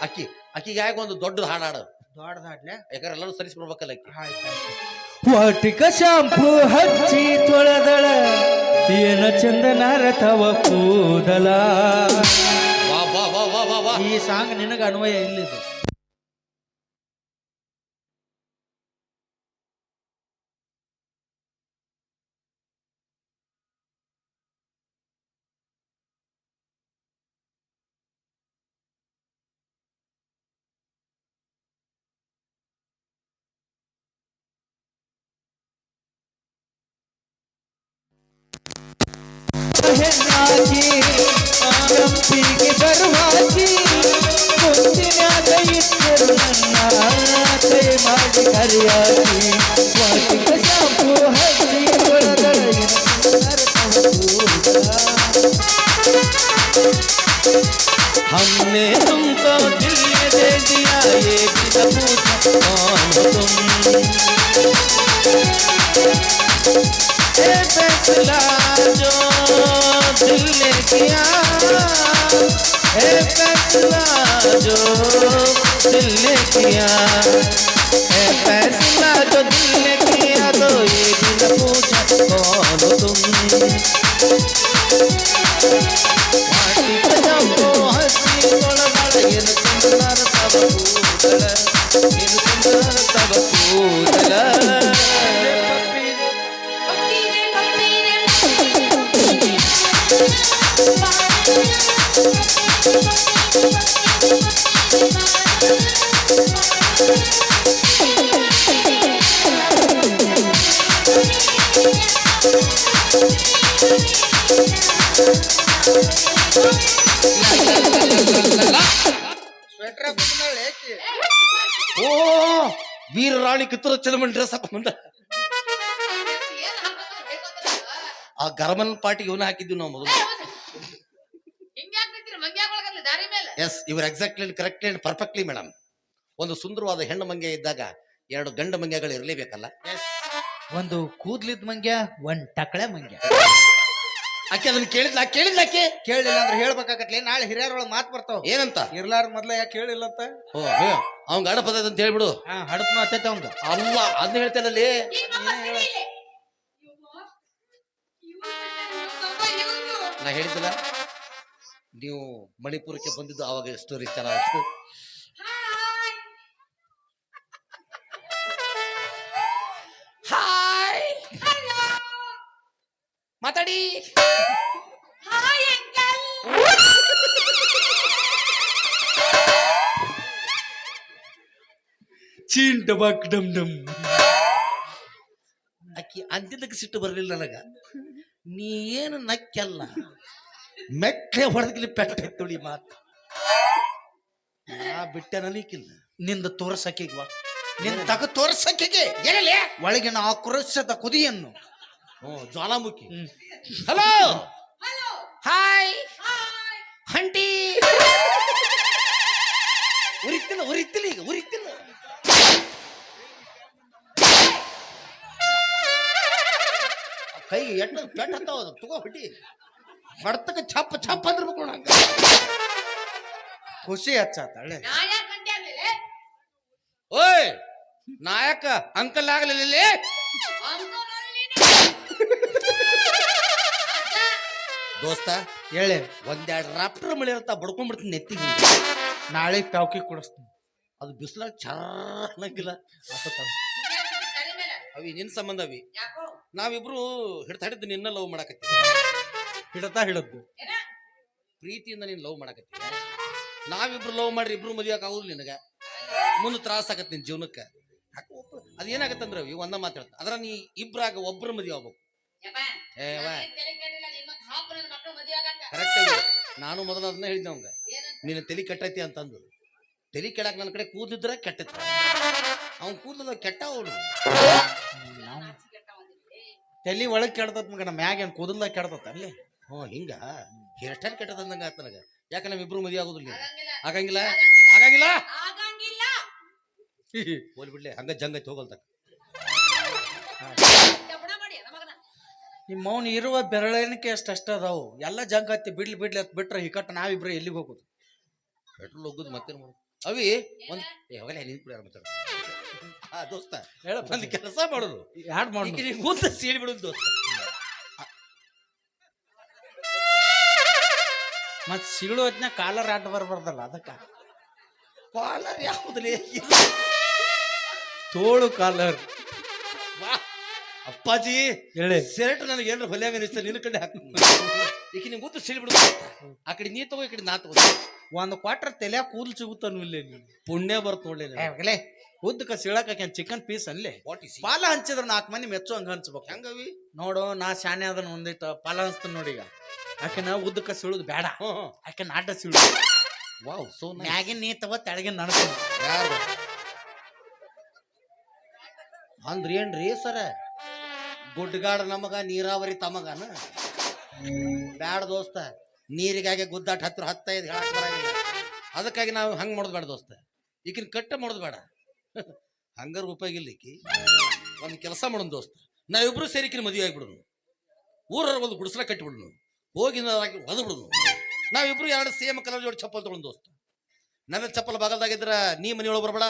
ಅಕ್ಕಿ ಅಕ್ಕಿಗೆ ಯಾಕೆ ಒಂದು ದೊಡ್ಡ ಹಾಡಾಡು, ದೊಡ್ಡದಾಡ್ಲೆ. ಯಾಕಂದ್ರೆ ಎಲ್ಲರೂ ಸರಿಸ್ಬಿಡ್ಬೇಕಲ್ಲ ಅಕ್ಕಿ. ವಾಟಿಕ ಶಾಂಪು ಹಚ್ಚಿ ತೊಳೆದಳ ಏನ ಚಂದನಾರ ತವ ಕೂದಲ. ವಾ ವಾ ವಾ ವಾ ವಾ ವಾ. ಈ ಸಾಂಗ್ ನಿನಗ ಅನ್ವಯ ಇಲ್ಲಿದು. ಹೆಣ್ಣಾಗಿ ಆರಂಭಿಗೆ ಬರುವಾಗಿ ಮುಂದಿನಾಗ ಇದ್ದರು ನನ್ನ ಕೈ ಮಾಡಿ ಕರೆಯಾಗಿ. ವಾಟಿಕ ಶಾಂಪು ಹಚ್ಚಿ ತೊಳೆದಳ ಏನ ಚಂದನಾರ ತವ ಕೂದಲ. हमने तुमको दिल में दे दिया ये भी न पूछा कौन हो तुम. ए फैसला जो दिल ने किया, ए फैसला जो दिल ने किया, ए फैसला जो दिल ने किया तो ये भी न पूछा कौन हो तुम. ವಾಟಿಕ ಶಾಂಪು ಹಚ್ಚಿ ತೊಳೆದಳ ಏನ ಚಂದನಾರ ತವ ಕೂದಲ, ಏನ ಚಂದನಾರ ತವ ಕೂದಲ. ಸ್ವೆಟರ್ ಹಾಕೊಂಡ್ಬಂದಾಳೆ ಏಕಿ. ಓ ವೀರ ರಾಣಿ ಕಿತ್ತೂರು ಚೆನ್ನಮ್ಮನ ಡ್ರೆಸ್ ಹಾಕೊಂಡ ಆ ಗರಮನ್ ಪಾರ್ಟಿಗೆ ಇವನ್ನ ಹಾಕಿದ್ವಿ ನಾವು ಮೊದಲು. ಎಸ್ ಇವ್ರ exactly correctly and perfectly madam. ಒಂದು ಸುಂದರವಾದ ಹೆಣ್ಣು ಮಂಗೆ ಇದ್ದಾಗ ಎರಡು ಗಂಡು ಮಂಗ್ಯಗಳು ಇರಲೇಬೇಕಲ್ಲ. ಒಂದು ಕೂದ್ಲಿದ್ ಮಂಗ್ಯ ಒಂದ್ ಟಕಳೆ ಮಂಗ್ಯ. ಆಕೆ ಅದನ್ನ ಕೇಳಿದ್ಲ ಆಕೆ ಕೇಳಿಲ್ಲ ಅಂದ್ರೆ ಹೇಳ್ಬೇಕಾಗತ್ಲೆ. ನಾಳೆ ಹಿರಿಯರೊಳಗೆ ಮಾತು ಬರ್ತಾವ ಏನಂತ. ಇರ್ಲಾರ ಮೊದ್ಲ ಯಾಕೆ ಹೇಳಿಲ್ಲ ಅಂತ. ಓ ಅವ್ನ್ ಗಂಡ ಪದ ಅಂತ ಹೇಳ್ಬಿಡು. ಹಡಪ್ನು ಹತ್ತೈತೆ ಅವಂಗ. ಅಲ್ಲ ಅದನ್ನ ಹೇಳ್ತೇನಲ್ಲಿ. ನಾ ಹೇಳಿದ್ದಿಲ್ಲ ನೀವು ಮಣಿಪುರಕ್ಕೆ ಬಂದಿದ್ದು ಅವಾಗ ಸ್ಟೋರಿ ಚೆನ್ನಾಗಿತ್ತು. ಹಾಯ್ ಮಾತಾಡಿ. ಚೀನ್ ಡಬಾಕ್ ಡಮ್ ಡಮ್. ಅಕ್ಕಿ ಅಂತಿದ್ದಕ್ಕೆ ಸಿಟ್ಟು ಬರಲಿಲ್ಲ ನನಗ. ನೀ ಏನು ನಕ್ಕಲ್ಲ ಮೆಟ್ಲೆ ಹೊಡೆದಕ್ಕಿಲ್ಲಿ ಪೆಟ್ಟ ತುಳಿ ಮಾತು ನಾ ಬಿಟ್ಟೆ ನನಗಿಲ್ಲ. ನಿಂದ ತೋರ್ಸಕ್ಕಿಗ್ವ ನಿನ್ ತಗ ತೋರ್ಸಕ್ಕಿಗೆ ಏನಲ್ಲೇ ಒಳಗಿನ ಆಕ್ರೋಶದ ಕುದಿಯನ್ನು. ಜ್ವಾಲಾಮುಖಿ. Hello hi ಹಂಟಿ. ಉರಿತಿಲ್ಲ ಈಗ ಉರಿತಿಲ್ಲ. ಕೈಗೆ ಎಣ್ಣೆ ಪೆಟ್ಟ ಹತ್ತಾವ ತಗೋ ಹೊಡಿ ಹೊಡ್ತಕ್ಕ ಛಪ್ಪ ಛಪ್ಪ ಅಂದಿರ್ಬೇಕು ನೋಡ. ಖುಷಿ ಹಚ್ಚಾತಾಳೆ. ಓಯ್ ನಾಯಕ ಅಂಕಲ್ ಆಗ್ಲಿಲ್ಲ. ದೋಸ್ತ ಹೇಳಿ ಒಂದೆರಡು ರಾಪ್ಟರ್ ಮಳೆ ಇರ್ತಾ ಬಡ್ಕೊಂಡ್ಬಿಡ್ತೀನಿ ನೆತ್ತಿಗೆ. ನಾಳೆ ಪ್ಯಾವ್ಕಿ ಕೊಡಿಸ್ತೀನಿ. ಅದು ಬಿಸಿಲಾಗ ಚೆನ್ನಾಗಿಲ್ಲ. ಅವಿ ನಿನ್ ಸಂಬಂಧ ಅವಿ ನಾವಿಬ್ರು ಹಿಡಿದು ನಿನ್ನ ಲವ್ ಮಾಡಕತ್ತೀವಿ. ಹಿಡದ್ದು ಪ್ರೀತಿಯಿಂದ ನೀನ್ ಲವ್ ಮಾಡಕತ್ತೀವಿ. ನಾವಿಬ್ರು ಲವ್ ಮಾಡ್ರಿ ಇಬ್ರು ಮದುವೆ ಆಗುದಿಲ್ಲ ನಿನಗ. ಮುಂದೆ ತ್ರಾಸ ಆಗತ್ತೆ ನಿನ್ ಜೀವನಕ್ಕೆ. ಅದೇನಾಗತ್ತಂದ್ರ ಅವಿ ಒಂದ ಮಾತು ಹೇಳ್ತ ಅದ್ರ ನೀ ಇಬ್ರಾಗ ಒಬ್ರು ಮದುವೆ ಆಗ್ಬೇಕು. ಕರೆಕ್ಟ್. ನಾನು ಮೊದಲು ಅದನ್ನ ಹೇಳಿದ್ದೆ ಅವಂಗ ನೀನು ತಲೆ ಕೆಟ್ಟೈತಿ ಅಂತಂದು. ತಲೆ ಕೆಡಾಕ ನನ್ನ ಕಡೆ ಕೂದಿದ್ರ ಕೆಟ್ಟೈತಿ. ಅವ್ನ್ ಕೂದಲ ಕೆಟ್ಟ ಅವನು ತಲಿ ಒಳಗ್ ಕೆಡ್ತತ್ ಮಗ. ನಮ್ಮ ಮ್ಯಾಗ ಏನ್ ಕೂದಲ್ದಾಗ ಕೆಡ್ತತ್ ಅಲ್ಲಿ. ಹಿಂಗ ಹೇರ್ ಸ್ಟೈಲ್ ಕೆಟ್ಟದಂಗ ಆತ ನನಗ. ಯಾಕೆ ನಾವ್ ಇಬ್ರು ಮದುವೆ ಆಗುದಿಲ್ಲ. ಆಗಂಗಿಲ್ಲ ಹೋಲ್ ಬಿಡ್ಲೆ ಹಂಗ ಜಂಗ ಐತಿ ಹೋಗಲ್ತ. ನಿಮ್ಮ ಮೌನ ಇರುವ ಬೆರಳೆಣಿಕೆ ಅಷ್ಟ ಅದಾವು ಎಲ್ಲ ಜಂಕ್ ಹತ್ತಿ ಬಿಡ್ಲಿ ಅಂತ ಬಿಟ್ರೆ ಹಿಕಟ್ ನಾವಿಬ್ರು ಎಲ್ಲಿಗೆ ಹೋಗುದು? ಪೆಟ್ರೋಲ್ ಹೋಗುದು ಮತ್ತೇನು ಮಾಡೋದು ಅವಿ ಒಂದ್ ಹೋಗಲೇ ನೀನ್ ಕೂಡ ಮಾತಾಡ ದೋಸ್ತ ಹೇಳಪ್ಪ. ಒಂದ್ ಕೆಲಸ ಮಾಡೋದು ಯಾಡ್ ಮಾಡಿ ಮುಂದೆ ಸೀಳಿ ಬಿಡುದು ದೋಸ್ತ. ಮತ್ ಸಿಗಳು ಹೊತ್ನ್ಯಾಗ ಕಾಲರ್ ಆಟ ಬರ್ಬಾರ್ದಲ್ಲ ಅದಕ್ಕ. ಕಾಲರ್ ಯಾವುದಲ್ಲಿ ತೋಳು ಕಾಲರ್. ವಾ ಅಪ್ಪಾಜಿ ಹೇಳಿ. ಸೆರೆಟ್ ನನಗೆ ಏನಾರ ಹೊಲ್ಯಾಗ ಅನಿಸ್ತ ನಿನ್ನ ಕಡೆ ಹಾಕ ಈಗ ನಿಂಗೆ ಗೊತ್ತು ಸೀಳಿ ಬಿಡುದು ಆ ಕಡೆ ನೀ ತಗೋ ಈ ಕಡೆ ನಾ ತಗೋ ಒಂದ್ ಕ್ವಾಟ್ರ್ ತಲೆ ಕೂದಲು ಸಿಗುತ್ತಾನು ಇಲ್ಲೇ ನೀನು. ಪುಣ್ಯ ಬರ್ತ ನೋಡ್ಲಿ ಉದ್ದಕ ಸಿಳಕ ಚಿಕನ್ ಪೀಸ್ ಅಲ್ಲೇ ವಾಟ್ ಇಸ್ ಪಾಲ ಹಂಚಿದ್ರ 4 ಮಂದಿ ಮೆಚ್ಚು ಹಂಗ ಹಂಚ್ಬೇಕು. ಹೆಂಗವಿ ನೋಡು ನಾ ಶಾನೆ ಅದನ್ನ ಒಂದೈತ ಪಾಲ ಹಂಚ್ತಾನ ನೋಡಿ. ಈಗ ಆಕೆನ ಉದ್ದಕ ಸಿಳುದು ಬೇಡ, ಆಕೆ ನಾಟ ಸಿಳು. ವಾವ್ ಸೋ ಮ್ಯಾಗಿನ ನೀ ತಗೋ ತೆಳಗಿನ ನನಗೆ. ಯಾರು ಅಂದ್ರ ಏನ್ರಿ ಸರ ಗುಡ್ಡಗಾಡ ನಮಗ ನೀರಾವರಿ ತಮಗನ ಬ್ಯಾಡ ದೋಸ್ತ. ನೀರಿಗಾಗಿ ಗುದ್ದಾಟ ಹತ್ತೈದು ಹೇಳಕ್ ಬರಂಗಿಲ್ಲ. ಅದಕ್ಕಾಗಿ ನಾವು ಹಂಗ್ ಮಾಡೋದು ಬೇಡ ದೋಸ್ತ. ಈಗಿನ ಕಟ್ಟ ಮಾಡೋದು ಬೇಡ. ಹಂಗಾರ ಉಪಯೋಗ ಇಲ್ಲ. ಈಕಿ ಒಂದ್ ಕೆಲಸ ಮಾಡೋಣ ದೋಸ್ತ, ನಾವಿಬ್ರು ಸೇರಿಕಿನ ಮದುವೆ ಆಗ್ಬಿಡುನು, ಊರವ್ರ ಒಂದು ಗುಡಿಸಲ ಕಟ್ಟಿಬಿಡುನು, ಹೋಗಿ ಒದ್ ಬಿಡುನು. ನಾವಿಬ್ರು 2 ಸೇಮ್ ಕಲರ್ ಜೋಡಿ ಚಪ್ಪಲ್ ತಗೊಂಡು ದೋಸ್ತ. ನನ್ನ ಚಪ್ಪಲ್ ಬಾಗಲ್ದಾಗಿದ್ರ ನೀ ಮನೆಯೊಳಗೆ ಬರಬೇಡ,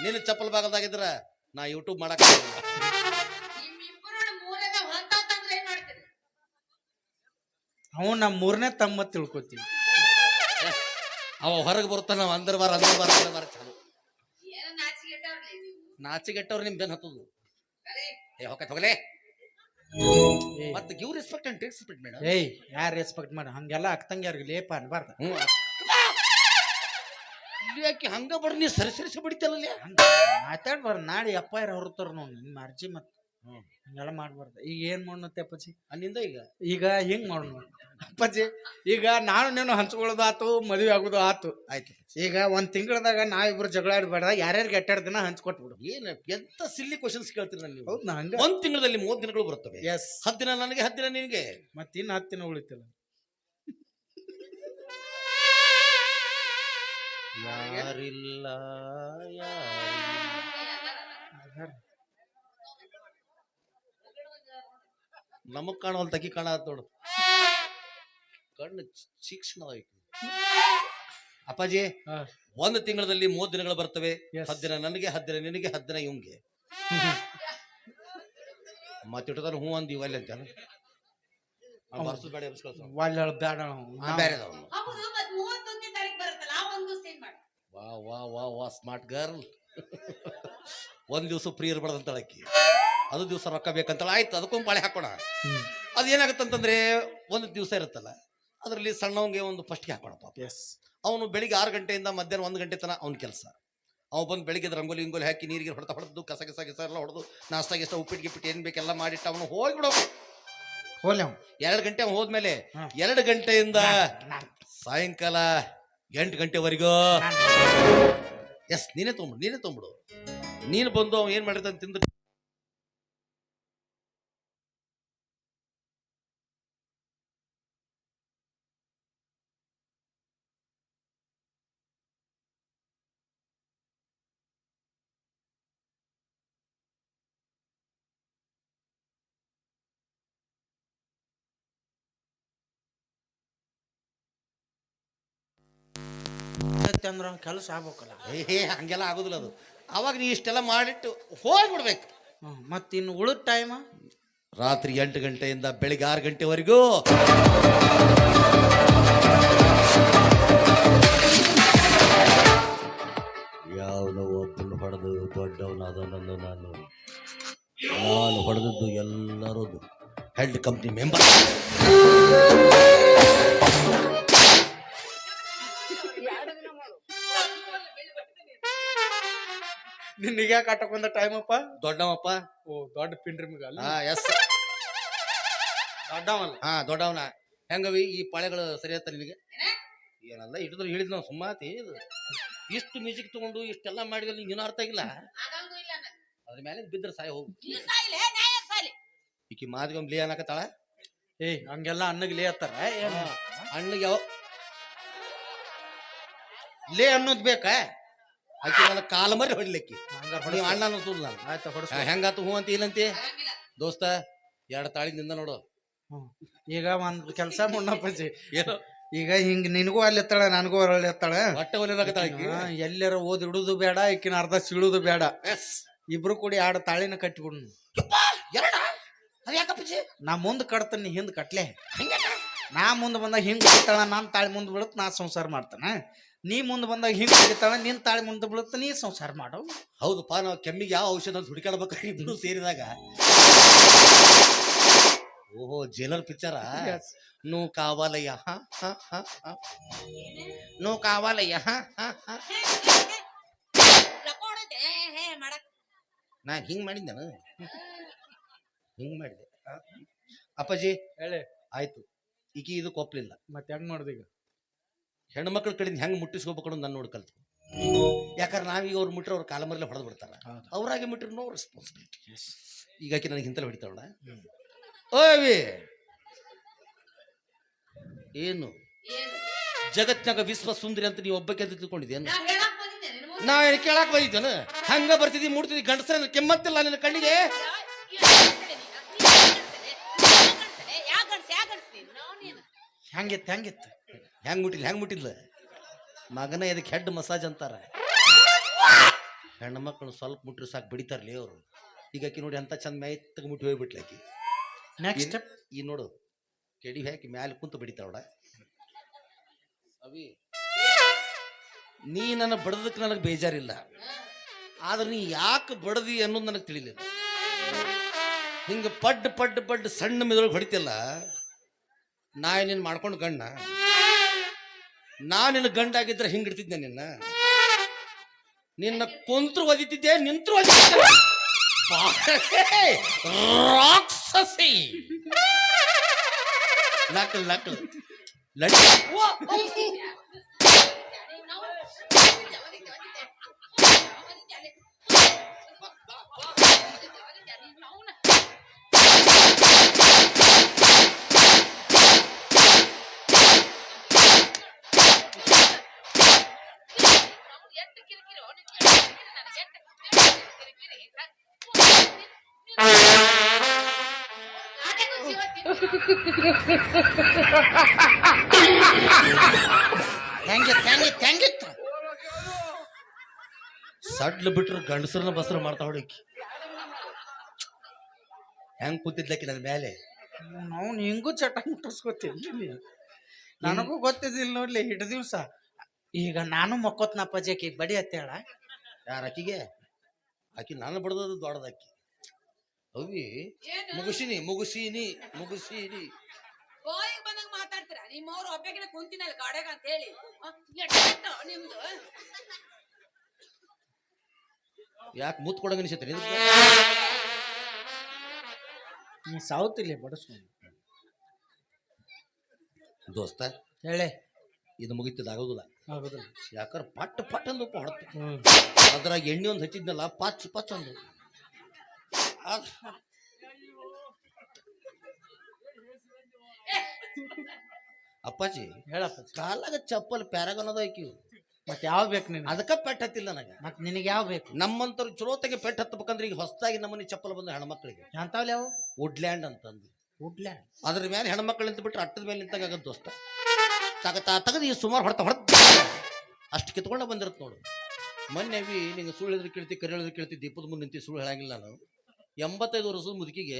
ನಿನ್ನ ಚಪ್ಪಲ್ ಬಾಗಲ್ದಾಗಿದ್ರ ನಾ ಯೂಟ್ಯೂಬ್ ಮಾಡಕ್ ಅವ್ ನಮ್ 3ನೇ ತಮ್ಮ ತಿಳ್ಕೊತೀವಿ. ಅವ ಹೊರಗೆ ಬರ್ತಾನ, ನಾವ್ ಅಂದ್ರ ಬಾರ ಚಾಲು. ನಾಚಿಗೆಟ್ಟವ್ರು ನಿಮ್ ಬೆನ್ ಹತ್ತದು. ಹೋಗಲೇ ಮತ್ತೆ give respect and take respect madam. ಏಯ್ ಯಾರು ರೆಸ್ಪೆಕ್ಟ್ ಮಾಡ ಹಂಗೆಲ್ಲ ಅಕ್ಕಂಗ್ಯಾರ್ಗೆ ಲೇಪ ಅನ್ಬಾರ್ದ. ಯಾಕೆ ಹಂಗ ಬಡ ನೀ ಸರಿಸಿ ಬಿಡಿತಲ್ಲ ಮಾತಾಡ್ಬಾರ್ದು. ನಾಳೆ ಅಪ್ಪಾಯರ್ ಹೊರತಾರ ನೋಡಿ ನಿಮ್ಮ ಅರ್ಜಿ ಮತ್ತೆ ಹಂಗೆಲ್ಲ ಮಾಡ್ಬಾರ್ದು. ಈಗ ಏನ್ ಮಾಡೋಣತ್ತೆ ಅಪ್ಪಾಜಿ ಅಲ್ಲಿಂದ ಈಗ ಹಿಂಗ್ ಮಾಡೋಣ ಅಪ್ಪಾಜಿ. ಈಗ ನಾನು ನೀನು ಹಂಚ್ಕೊಳ್ಳೋದು ಆತು, ಮದುವೆ ಆಗೋದು ಆತು, ಆಯ್ತು. ಈಗ 1 ತಿಂಗಳದಾಗ ನಾವಿಬ್ರು ಜಗಳ ಆಡ್ಬೇಡ, ಯಾರ್ಯಾರಿಗೆ 2 ದಿನ ಹಂಚ್ಕೊಟ್ಬಿಡು. ಏನ್ ಎಂತ ಸಿಲ್ಲಿ ಕ್ವಶನ್ಸ್ ಕೇಳ್ತೀರಿ ನಾನು ನೀವು? ಹೌದ್ ನಾ ಹಂಗ 1 ತಿಂಗಳಲ್ಲಿ 30 ದಿನಗಳು ಬರ್ತವೆ. ಎಸ್ 10 ದಿನ ನನಗೆ, 10 ದಿನ ನಿನಗೆ, ಮತ್ತೆ ಇನ್ನು 10 ದಿನ ಉಳಿತಿಲ್ಲ. ಯಾರಿಲ್ಲ ನಮಗ್ ಕಾಣವಲ್ ತಗಿ ಕಾಣ ನೋಡು ಕಣ್ಣು ಶಿಕ್ಷಣ. ಅಪ್ಪಾಜಿ 1 ತಿಂಗಳಲ್ಲಿ 30 ದಿನಗಳು ಬರ್ತವೆ. 10 ದಿನ ನನಗೆ, 10 ದಿನ ನಿನಗೆ, 10 ದಿನ ಇವಂಗೆ. ಮತ್ತಿಟ್ಟದ ಹೂ ಅಂದಿ ಒಲ್ಲೆ ಅಂತ ಬೇರೆ ವಾ ಸ್ಮಾರ್ಟ್ ಗರ್ಲ್. 1 ದಿವಸ ಫ್ರೀ ಇರ್ಬಾರ್ದಂತ ಅಕ್ಕಿ, ಅದು ದಿವಸ ರೊಕ್ಕ ಬೇಕಂತಳ. ಆಯ್ತು, ಅದಕ್ಕೊಂದು ಪಾಳೆ ಹಾಕೋಣ. ಅದೇನಾಗತ್ತಂತಂದ್ರೆ 1 ದಿವಸ ಇರುತ್ತಲ್ಲ, ಅದರಲ್ಲಿ ಸಣ್ಣವಂಗೆ ಒಂದು ಫಸ್ಟ್ಗೆ ಹಾಕೋಣಪ್ಪ. ಅವನು ಬೆಳಿಗ್ಗೆ 6 ಗಂಟೆಯಿಂದ ಮಧ್ಯಾಹ್ನ 1 ಗಂಟೆ ತನಕ ಅವ್ನ ಕೆಲಸ. ಅವ್ ಬಂದು ಬೆಳಿಗ್ಗೆ ರಂಗೋಲಿ ಇಂಗೋಲಿ ಹಾಕಿ ನೀರಿಗೆ ಹೊಡೆದು ಕಸ ಎಲ್ಲ ಹೊಡೆದು ನಾಷ್ಟ ಗಿಷ್ಟ ಉಪ್ಪಿಟ್ಟು ಏನ್ ಬೇಕೆಲ್ಲ ಮಾಡಿಟ್ಟು ಅವನು ಹೋಗ್ಬಿಡೋ. 2 ಗಂಟೆ ಅವ್ನು ಹೋದ್ಮೇಲೆ 2 ಗಂಟೆಯಿಂದ ಸಾಯಂಕಾಲ 8 ಗಂಟೆವರೆಗೂ ಎಸ್ ನೀನೇ ತೊಗೊಂಬಿಡು. ನೀನು ಬಂದು ಅವ್ ಏನ್ ಮಾಡಿರ್ತಾನೆ ತಿಂದು ಅಂದ್ರ ಕೆಲಸ ಆಗ್ಬೇಕಲ್ಲ. ಹಂಗೆಲ್ಲ ಆಗುದಿಲ್ಲ ಅದು. ಅವಾಗ ನೀ ಇಷ್ಟೆಲ್ಲ ಮಾಡಿಟ್ಟು ಹೋಗ್ಬಿಡ್ಬೇಕು. ಮತ್ತಿನ್ನು ಉಳಿದ ಟೈಮ್ ರಾತ್ರಿ 8 ಗಂಟೆಯಿಂದ ಬೆಳಿಗ್ಗೆ 6 ಗಂಟೆವರೆಗೂ ಯಾವನೋ ಒಬ್ಬನು ಹೊಡೆದು ದೊಡ್ಡವನಾದನನ್ನು ನಾನು ಹೊಡೆದದ್ದು ಎಲ್ಲರೂ ಹೆಲ್ಡ್ ಕಂಪ್ನಿ ಮೆಂಬರ್. ನಿನಗೆ ಕಟ್ಟಕೊಂಡ ಟೈಮ್ ಅಪ್ಪ ದೊಡ್ಡವಪ್ಪ. ಓ ದೊಡ್ಡ ಪಿಂಡ್ರಿ ಮಗ ಅಲ್ಲ. ಎಸ್ ದೊಡ್ಡವಲ್ಲ. ದೊಡ್ಡವನ. ಹೆಂಗವಿ ಈ ಪಾಳೆಗಳು ಸರಿಯಾತ ನಿನಗೆ? ಏನಲ್ಲ ಇಟ್ಟಿದ್ರು ಹೇಳಿದ್ ನಾವು ಸುಮ್ಮಾತಿ. ಇಷ್ಟು ಮ್ಯೂಸಿಕ್ ತಗೊಂಡು ಇಷ್ಟೆಲ್ಲ ಮಾಡಿದ್ರೆ ನಿಂಗೆ ಏನೂ ಅರ್ಥ ಆಗಿಲ್ಲ. ಅದ್ರ ಮೇಲೆ ಬಿದ್ದರೆ ಸಾಯಿ ಹೋಗು. ಈಕಿ ಮಾದಿಗೊಮ್ಮೆ ಲೇ ಅನ್ನಕತ್ತಾಳ. ಹಂಗೆಲ್ಲ ಅನ್ನಗ್ ಲೇ ಅತ್ತಾರ. ಅಣ್ಣಗೆ ಯಾವ ಲೇ ಅನ್ನೋದ್ ಬೇಕಾ? ಆಕಿ ನನ್ನ ಕಾಲ ಮರಿ ಹೊಡ್ಲಿಕ್ಕಿ ನೀವು ಅಣ್ಣ ಅನ್ನೋದು ನಾನು. ಆಯ್ತಾ ಹೊಡ್ಸ. ಹೆಂಗಾತು ಹೂ ಅಂತ ಏನಂತಿ ದೋಸ್ತ? 2 ತಾಳಿನಿಂದ ನೋಡು ಈಗ ಒಂದ್ ಕೆಲಸ ಮಾಡಪ್ಪಜಿ, ಏನೋ ಈಗ ಹಿಂಗ್ ನಿನಗೂ ಅಲ್ಲಿ ಎತ್ತಾಳ ನನಗೂ ಅಲ್ಲಿ ಎತ್ತಾಳ, ಹೊಟ್ಟೆ ಒಲೆದಾಗತ್ತಾಳ ಆಕಿ. ಎಲ್ಲಾರ ಓದ್ ಇಡುದು ಬೇಡ, ಈಕಿನ ಅರ್ಧ ಸಿಳುದು ಬೇಡ, ಎಸ್ ಇಬ್ರು ಕೂಡಿ 2 ತಾಳಿನ ಕಟ್ಟಿಬಿಡು. ಎರಡ ಅದು ಯಾಕಪ್ಪಜಿ? ನಾ ಮುಂದ್ ಕಟ್ತಾನ, ನೀ ಹಿಂದ್ ಕಟ್ಲೆ. ಹಂಗೆ ನಾ ಮುಂದ್ ಬಂದಾಗ ಹಿಂಗ್ ಕಟ್ತಾಳ, ನಾನ್ ತಾಳಿ ಮುಂದ್ ಬೀಳತ್ ನಾ ಸಂಸಾರ ಮಾಡ್ತಾನ. ನೀ ಮುಂದ್ ಬಂದಾಗ ಹಿಂಗ್ ಕಡಿತಾಳ, ನಿನ್ ತಾಳಿ ಮುಂದ್ ಬೀಳತ್ ನೀ ಸಂಸಾರ ಮಾಡು. ಹೌದಪ್ಪ, ನಾವು ಕೆಮ್ಮಿಗೆ ಯಾವ ಔಷಧ ಅಂತ ಹುಡುಕಾಡ್ಬೇಕು ಇಬ್ರು ಸೇರಿದಾಗ. ಓಹೋ, ಜೈಲರ್ ಪಿಕ್ಚರ. ನೂ ಕಾವಾಲಯ್ಯ ನೂ ಕಾವಾಲಯ್ಯ ನಾ ಹಿಂಗ್ ಮಾಡಿದ್ದೆ ಹಿಂಗ್ ಮಾಡಿದೆ. ಅಪ್ಪಾಜಿ ಹೇಳಿ ಆಯ್ತು, ಈಗ ಇದಕ್ಕೆ ಒಪ್ಲಿಲ್ಲ. ಮತ್ತೆ ಹೆಂಗ್ ಮಾಡುದು ಈಗ? ಹೆಣ್ಮಕ್ಳ ಕಡೆಯಿಂದ ಹೆಂಗ್ ಮುಟ್ಟಿಸ್ಕೋಬೇಕು ಅನ್ನೋದು ನಾನು ನೋಡಿ ಕಲ್ತು. ಯಾಕಂದ್ರೆ ನಾವೀಗ ಅವ್ರು ಮುಟ್ರೆ ಅವ್ರ ಕಾಲ ಮರಲೆ ಹೊಡೆದು ಬಿಡ್ತಾರ, ಅವ್ರಾಗೆ ಮುಟ್ರೆ ನೋ ರೆಸ್ಪಾನ್ಸಿಬಿಲಿಟಿ. ಈಗ ಆಕಿ ನನಗೆ ಹಿಂತಲ್ಲಿ ಹೊಡಿತಾವಳ. ಓವಿ ಏನು ಜಗತ್ನಾಗ ವಿಶ್ವ ಸುಂದರಿ ಅಂತ ನೀವು ಒಬ್ಬಕ್ಕೆ ಅಂತ ತಿಳ್ಕೊಂಡಿದ್ದೇನು? ನಾ ಕೇಳಾಕ್ ಬಂದಿದ್ದೇನು? ಹಂಗ ಬರ್ತಿದ್ದಿ ಮುಡ್ತಿದ್ದಿ ಗಂಡಸರ ಕೆಮ್ಮತ್ತಿಲ್ಲ ನಿನ್ನ ಕಣ್ಣಿಗೆ? ಹೆಂಗಿತ್ತು ಹೆಂಗಿತ್ತು? ಹೆಂಗ್ ಮುಟ್ಟಿಲ್ಲ ಮಗನ, ಇದಕ್ಕೆ ಹೆಡ್ ಮಸಾಜ್ ಅಂತಾರ. ಹೆಣ್ಣು ಮಕ್ಕಳು ಸ್ವಲ್ಪ ಮುಟ್ರಿ ಸಾಕು ಬಿಡಿತಾರಲಿ ಅವರು. ಈಗ ಆಕಿ ನೋಡಿ ಅಂತ ಚಂದ ಮೆತ್ತಗೆ ಮುಟ್ಟಿ ಹೋಗ್ಬಿಟ್ಲ ಆಕಿ. ನೆಕ್ಸ್ಟ್ ಸ್ಟೆಪ್ ಈ ನೋಡು, ಕೆಡಿ ಹಾಕಿ ಮ್ಯಾಲೆ ಕುಂತು ಬಿಡಿತಾವಡ. ಅವಿ, ನೀ ನನ್ನ ಬಡದಕ್ಕೆ ನನಗೆ ಬೇಜಾರಿಲ್ಲ, ಆದ್ರೆ ನೀ ಯಾಕೆ ಬಡದಿ ಅನ್ನೋದು ನನಗೆ ತಿಳಿಲಿಲ್ಲ. ಹಿಂಗೆ ಪಡ್ ಸಣ್ಣ ಮೆದೊಳಗೆ ಹೊಡಿತಿಲ್ಲ. ನಾ ನಿನ್ನ ಮಾಡ್ಕೊಂಡು ಗಂಡ, ನಾ ನಿನ್ನ ಗಂಡ ಆಗಿದ್ರೆ ಹಿಂಗೆ ಇಡ್ತಿದ್ದೆ ನಿನ್ನ ಕುಂತ್ರು ಒದಿತಿದ್ದೆ, ನಿಂತ್ರು ಒದಿತಿದ್ದೆ. ರಾಕ್ಷಸಿ ನಕಲ್ ಲಡಿ. ಹೆಂಗಿತ್ತು? ಸಡ್ಲು ಬಿಟ್ರು ಗಂಡಸರನ್ನ ಬಸರು ಮಾಡ್ತಾ ಹೊಡಿಕಿ. ಹೆಂಗ್ ಕೂತಿದ್ಲಕ್ಕಿ ನನ್ನ ಮೇಲೆ. ನಾವು ಹಿಂಗೂ ಚಟ ಮುಟ್ಟಿಸ್ಕೊತೀವಿ. ನನಗೂ ಗೊತ್ತಿದ್ದಿಲ್ಲ ನೋಡ್ಲಿ ಹಿಡ್ ದಿವ್ಸ. ಈಗ ನಾನು ಮಕ್ಕೋತ್ನಪ್ಪಾಜಿ, ಆಕಿ ಬಡಿ ಹತ್ತೇಳ. ಯಾರ ಆಕಿಗೆ? ಆಕಿ ನಾನು ಬಡದದು ದೊಡ್ಡದಾಕಿ. ಅವಿ ಮುಗುಸಿನಿ ಗೋಯಿಗೆ ಬಂದಂಗ ಮಾತಾಡ್ತೀರ ನಿಮ್ಮವ್ರು ಒಬ್ಬಕಿನ ಕುಂತಿನಲ್ಲ ಗಾಡ್ಯಾಗ ಅಂತ ಹೇಳಿ ನಿಮ್ದು. ಯಾಕೆ ಮುತ್ ಕೊಡಂಗ ಅನಿಸತ್ರಿ? ನೀ ಸೌತ್ ಇಲ್ಲಿ ಬಡಸ್ಕೊಂಡು ದೋಸ್ತ ಹೇಳೆ, ಇದು ಮುಗಿತದ ಆಗೋದಿಲ್ಲ. ಆಗುದಿಲ್ಲ. ಯಾಕಂದ್ರೆ ಪಟ್ ಅಂದು ಹೊಡ್ತ. ಅದ್ರಾಗ ಎಣ್ಣೆ ಒಂದು ಹಚ್ಚಿದ್ನಲ್ಲ, ಪಚ್ ಅಂದು. ಅಪ್ಪಾಜಿ ಹೇಳಪ್ಪ, ಕಾಲಾಗ ಚಪ್ಪಲ್ ಪ್ಯಾರಾಗನ್ ಅದ ಆಕಿ. ಮತ್ತೆ ಯಾವ ಬೇಕು ನಿನ್? ಅದಕ್ಕ ಪೆಟ್ ಹತ್ತಿಲ್ಲ ನನಗೆ. ಮತ್ತೆ ನಿನಗೆ ಯಾವ ಬೇಕು? ನಮ್ಮಂತವ್ರು ಚಲೋತೆಗೆ ಪೆಟ್ ಹತ್ತಬೇಕಂದ್ರೆ ಈಗ ಹೊಸದಾಗಿ ನಮ್ಮನೆ ಚಪ್ಪಲ್ ಬಂದ ಹೆಣ್ಮಕ್ಳಿಗೆ ಅಂತಾವ್ ಯಾವ? ವುಡ್ಲ್ಯಾಂಡ್ ಅಂತಂದು. ವುಡ್ಲ್ಯಾಂಡ್ ಅದ್ರ ಮೇಲೆ ಹೆಣ್ಮಕ್ಳು ನಿಂತು ಬಿಟ್ರೆ ಅಟ್ಟದ ಮೇಲೆ ನಿಂತಾಗ ಆಗದ್ ದೋಸ್ತ. ತಗದು ಈ ಸುಮಾರು ಹೊಡೆದ ಅಷ್ಟು ಕಿತ್ಕೊಂಡ ಬಂದಿರತ್ ನೋಡು. ಮೊನ್ನೆ ಅವಿ ನಿಂಗೆ ಸುಳ್ಳು ಹೇಳಿದ್ರೆ ಕೇಳ್ತಿ, ಕರೆ ಹೇಳಿದ್ರೆ ಕೇಳ್ತಿ, ದೀಪದ ಮುಂದೆ ನಿಂತು ಸುಳ್ಳು ಹೇಳಂಗಿಲ್ಲ ನಾನು. 85 ವರ್ಷದ ಮುದುಕಿಗೆ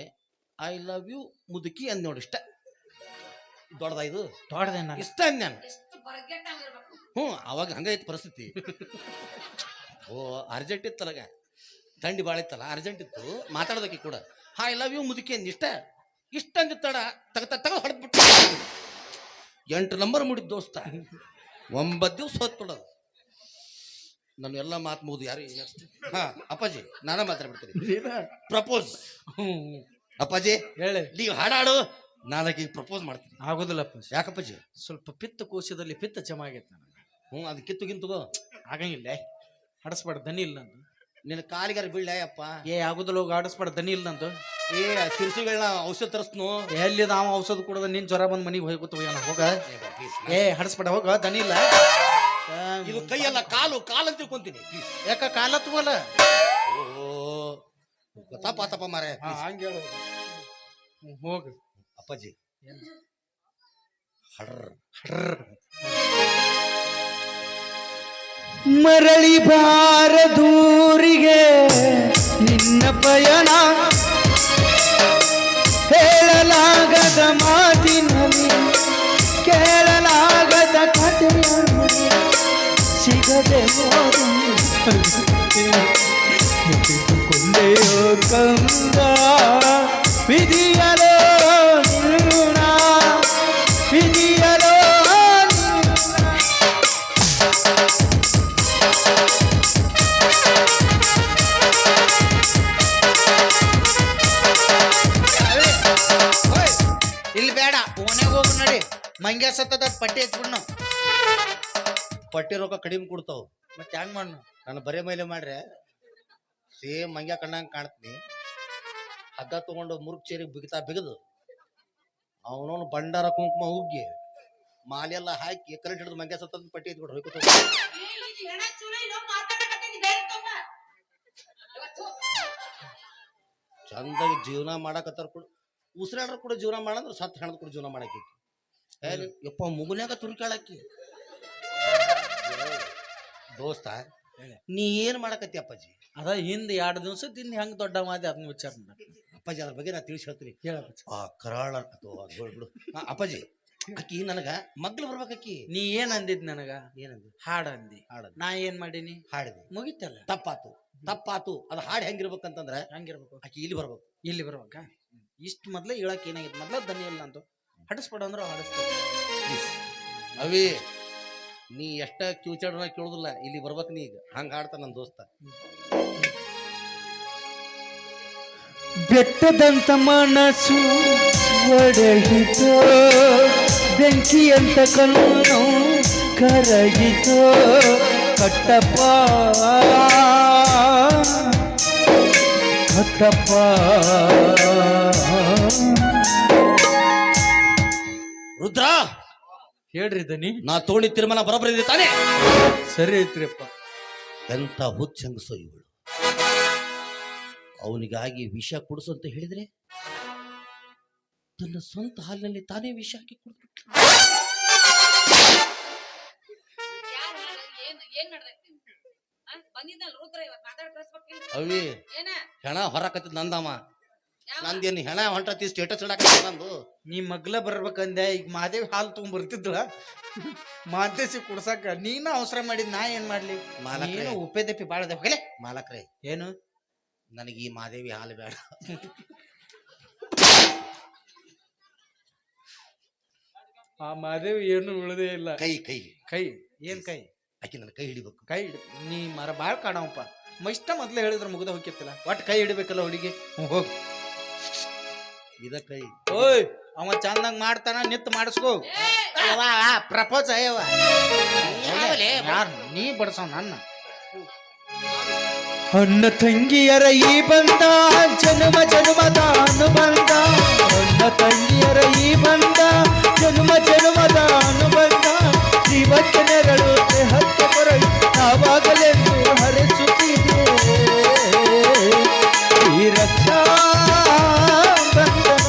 ಐ ಲವ್ ಯು ಮುದುಕಿ ಅಂದ್ ನೋಡಿ. ಇಷ್ಟ ದೊಡ್ಡದಾಯ್ದು, ದೊಡ್ಡದೇನ ಇಷ್ಟ ಅಂದ್ ನಾನು. ಅವಾಗ ಹಂಗೈತಿ ಪರಿಸ್ಥಿತಿ. ಓ ಅರ್ಜೆಂಟ್ ಇತ್ತಲಾಗ, ಥಂಡಿ ಭಾಳ ಇತ್ತಲ್ಲ, ಅರ್ಜೆಂಟ್ ಇತ್ತು ಮಾತಾಡೋದಕ್ಕೆ ಕೂಡ. ಐ ಲವ್ ಯು ಮುದುಕಿ ಅಂದ್ ಇಷ್ಟ ಅಂದಿತ್ತಡ ತಗ ಹೊಡೆದ್ಬಿಟ್ಟು 8 ನಂಬರ್ ಮುಡಿದ್ ದೋಸ್ತ. 9 ದಿವ್ಸ ಹೊತ್ತೊಡೋದು. ನಾನು ಎಲ್ಲ ಮಾತು ಮುಗಿದು ಯಾರು ಅಪ್ಪಾಜಿ ನಾನ ಮಾತಾಡ್ಬಿಡ್ತೀನಿ. ಪ್ರಪೋಸ್ ಅಪ್ಪಾಜಿ ಹೇಳಿ, ನೀವು ಹಾಡಾಡು, ನಾಲ್ಕಿ ಪ್ರಪೋಸ್ ಮಾಡ್ತೀನಿ. ಆಗೋದಿಲ್ಲಪ್ಪ. ಯಾಕಪ್ಪಾಜಿ? ಸ್ವಲ್ಪ ಪಿತ್ತ ಕೋಶದಲ್ಲಿ ಪಿತ್ತ ಜಮ ಆಗೈತೆ ನನಗೆ. ಅದು ಕಿತ್ತುಗಿಂತಗೋ ಆಗಂಗಿಲ್ಲ. ಹಡಸ್ಬೇಡ, ದನಿ ಇಲ್ಲ ನಂದು. ನಿನ್ನ ಕಾಲಿಗಾರ ಬೀಳ್ಳ ಅಪ್ಪ. ಆಗುದಿಲ್ಲ, ಹೋಗಿ ಆಡಿಸ್ಬೇಡ, ದನಿ ಇಲ್ಲ ನಂದು. ಸಿರ್ಸುಗಳನ್ನ ಔಷಧ ತರಿಸ್ನು. ಎಲ್ಲಿದ ಅವ ಔಷಧ ಕೊಡೋದ, ನಿನ್ ಜ್ವರ ಬಂದ್ ಮನಿಗೆ ಹೋಗಿ ಕೂತ ಹೋಗ. ಹಡಸ್ಬೇಡ, ಹೋಗ, ದನಿ ಇಲ್ಲ. ಇದು ಕೈಯಲ್ಲ, ಕಾಲು ಅಂತ ತಿಳ್ಕೊಂತೀನಿ. ಯಾಕ ಕಾಲ ತಗೋಲ್ಲ? ಓ ತಪ್ಪ ಮಾರ. ಹಂಗ ಹೋಗ. ಅಪ್ಪಾಜಿ ಹಡ್ರ್ ಮರಳಿ ಬಾರದೂರಿಗೆ ನಿನ್ನ ಪಯಣ ಹೇಳಲಾಗದ ಮಾತಿನಲ್ಲಿ ಕೇಳಲಾಗದ ಕಥೆಯನ್ನು ಸಿಗದೆ ಮುಟ್ಟಿಕೊಂಡೆಯೋ ಕಂದ ವಿಧಿಯಲೋ ನಿನ್ನ ವಿಧಿಯಲೋ ಇಲ್ಲಿ ಬೇಡ ಓನೆಗೆ ಹೋಗು ನಡಿ ಮಂಗ್ಯ ಸತ್ತದ ಪಟ್ಟಿ ಹಚ್ಬಿಡ್ ನಾವು ಪಟ್ಟಿ ರೊಕ್ಕ ಕಡಿಮೆ ಕೊಡ್ತಾವ ಮತ್ತೆ ಹೆಂಗ್ ಮಾಡ್ ನಾವು ನಾನು ಬರೇ ಮೇಲೆ ಮಾಡ್ರೆ ಸೇಮ್ ಮಂಗ್ಯ ಕಣ್ಣಂಗೆ ಕಾಣ್ತೀನಿ ಹಗ್ಗ ತಗೊಂಡು ಮುರುಗ್ ಚೇರಿಗೆ ಬಿಗಿದು ಅವನವನು ಬಂಡಾರ ಕುಂಕುಮ ಉಗ್ಗಿ ಮಾಲೆಲ್ಲ ಹಾಕಿ ಕರೆಂಟ್ ಹಿಡಿದು ಮಂಗ್ಯ ಸತ್ತದ ಪಟ್ಟಿ ಎತ್ಬಿಡ್ರು ಹೋಯ್ಕೋತ ಹೆಣ ಚೂಳ ಇಲ್ಲ ಮಾತಾಡಕತ್ತೀನಿ ಧೈರ್ಯ ತಗೊಂಬ ಇವತ್ತು ಚಂದಾಗಿ ಜೀವನ ಮಾಡಕತ್ತಾರ ಕೂಡ ಉಸಿರಾಡ್ರ ಕೂಡ ಜೀವನ ಮಾಡಂದ್ರೆ ಸತ್ತು ಹೆಣದ ಕೂಡ ಜೀವನ ಮಾಡಾಕಿ ಯಪ್ಪ ಮುಗುನ್ಯಾಗ ತುರ್ಕಾಳಕ್ಕಿ ದೋಸ್ತ ನೀ ಏನ್ ಮಾಡಕತ್ತಿ ಅಪ್ಪಾಜಿ ಅದ ಹಿಂದ್ 2 ದಿವಸದಿಂದ ಹೆಂಗ್ ದೊಡ್ಡ ಮಾದಿ ಅದನ್ನ ವಿಚಾರ ಮಾಡಿ ಅಪ್ಪಾಜಿ ಅದ್ರ ಬಗ್ಗೆ ನಾ ತಿಳಿಸಿ ಹೇಳ್ತೀನಿ ಹೇಳಪ್ಪ ಆ ಕರಾಳ ಅಥವಾ ಬಿಡು ಅಪ್ಪಾಜಿ ಅಕ್ಕಿ ನನಗ ಮಗ್ಳು ಬರ್ಬೇಕಕ್ಕಿ ನೀ ಏನ್ ಅಂದಿದ್ ನನಗ ಏನಂದಿ ಹಾಡ್ ಅಂದಿ ಹಾಡದ್ ನಾ ಏನ್ ಮಾಡೀನಿ ಹಾಡಿದೆ ಮುಗಿತಲ್ಲ ತಪ್ಪಾತು ಅದು ಹಾಡು ಹೆಂಗಿರ್ಬೇಕಂತಂದ್ರ ಹಂಗಿರ್ಬೇಕು ಆಕಿ ಇಲ್ಲಿ ಬರ್ಬೇಕು ಇಲ್ಲಿ ಬರ್ಬೇಕಾ ಇಷ್ಟು ಮೊದ್ಲ ಹೇಳಕ್ ಏನಾಗಿತ್ತು ಮೊದ್ಲ ದನಿ ಇಲ್ಲ ಅಂತ ಹಡಸ್ಬೇಡ ಅಂದ್ರೆ ಹಡಸ್ತಾರೆ ಅವಿ ನೀ ಎಷ್ಟ ಕಿವುಚಾಡನ ಕೇಳುದಿಲ್ಲ ಇಲ್ಲಿ ಬರ್ಬೇಕು ನೀ ಈಗ ಹಂಗ ಹಾಡ್ತಾನ ನನ್ನ ದೋಸ್ತ ಬೆಟ್ಟದಂತ ಮನಸ್ಸು ಒಡೆಯಿತೋ ಬೆಂಕಿಯಂತ ಕಣ್ಣು ಕರಗಿತೋ ಕಟ್ಟಪ್ಪ ಕಟ್ಟಪ್ಪ ರುದ್ರ ಹೇಳ್ರಿ ದನಿ ನಾ ತೋಣಿ ತೀರ್ಮಾನ ಬರೋಬ್ಬರಿ ತಾನೆ ಸರಿ ಐತ್ರಿಪ್ಪ ಎಂತ ಹುಚ್ಚಂಗಸೋ ಇವಳು ಅವನಿಗಾಗಿ ವಿಷ ಕುಡಿಸು ಅಂತ ಹೇಳಿದ್ರೆ ತನ್ನ ಸ್ವಂತ ಹಾಲಿನಲ್ಲಿ ತಾನೇ ವಿಷ ಹಾಕಿ ಕುಡಿದ್ಬಿಟ್ಲು ಯಾರು ಏನ್ ನಡ್ದೈತಿ ಬಂದಿದ್ದಲ್ಲ ರುದ್ರ ಇವತ್ತು ಮಾತಾಡ್ ಕಳಿಸ್ಬೇಕಿಲ್ಲ ಅವಿ ಏನ ಹೆಣ ಹೊರಕತ್ತಿದ್ ನಂದಮ್ಮ ಯಾವ ನಂದೇನು ಹೆಣ ಹೊಂಟತಿ ಸ್ಟೇಟಸ್ ಇಡಾಕ ನಂದು ನೀ ಮಗ್ಲ ಬರ್ಬೇಕಂದೆ ಈಗ ಮಾದೇವಿ ಹಾಲು ತಗೊಂಡ್ ಬರ್ತಿದ್ಳ ಮಾತೇಸಿ ಕುಡ್ಸಾಕ ನೀನ ಅವಸರ ಮಾಡಿದ್ ನಾ ಏನ್ ಮಾಡ್ಲಿ ಮಾಲಕ್ರೆ. ನೀನು ಉಪ್ಪೇದಪ್ಪಿ ಬಾಳದ ಹೋಗಲೇ ಮಾಲಕ್ರೆ ಏನು ನನಗೆ ಈ ಮಾದೇವಿ ಹಾಲು ಬೇಡ ಆ ಮಾದೇವಿ ಏನು ಉಳದೇ ಇಲ್ಲ ಕೈ ಕೈ ಕೈ ಏನ್ ಕೈ ಆಕಿ ನನ್ನ ಕೈ ಹಿಡಿಬೇಕು ಕೈ ನೀ ಮರ ಬಾಳ್ ಕಾಣವಪ್ಪ ಇಷ್ಟ ಮೊದ್ಲೇ ಹೇಳಿದ್ರೆ ಮುಗ್ದ ಹೋಗಿತ್ತಿಲ್ಲ ಒಟ್ ಕೈ ಹಿಡಿಬೇಕಲ್ಲ ಹುಡುಗಿ ಹೋಗ್ ಇದ ಕೈ ಓಯ್ ಅವ ಚಂದಂಗ್ ಮಾಡ್ತಾನ ನಿತ್ ಮಾಡಿಸ್ಕೋ ಪ್ರಪೋಸ್ ಅಯ್ಯವ ಯಾರು ನೀ ಬಡ್ಸವ್ ನನ್ನ ಅಣ್ಣ ತಂಗಿಯರ ಈ ಬಂದ ಜನ್ಮ ಜನ್ಮದ ಅನುಬಂಧ ಅಣ್ಣ ತಂಗಿಯರ ಈ ಬಂದ ಜನ್ಮ ಜನ್ಮದ ಅನುಬಂಧ ಜೀವಕ್ಕೆ ನೆರಳು ದೇಹಕ್ಕೆ ಕೊರಳು ನಾವಾಗಲೆಂದು ಹರಿಸುತ್ತಿದೆ ಈ ರಕ್ಷಾ ಬಂಧನ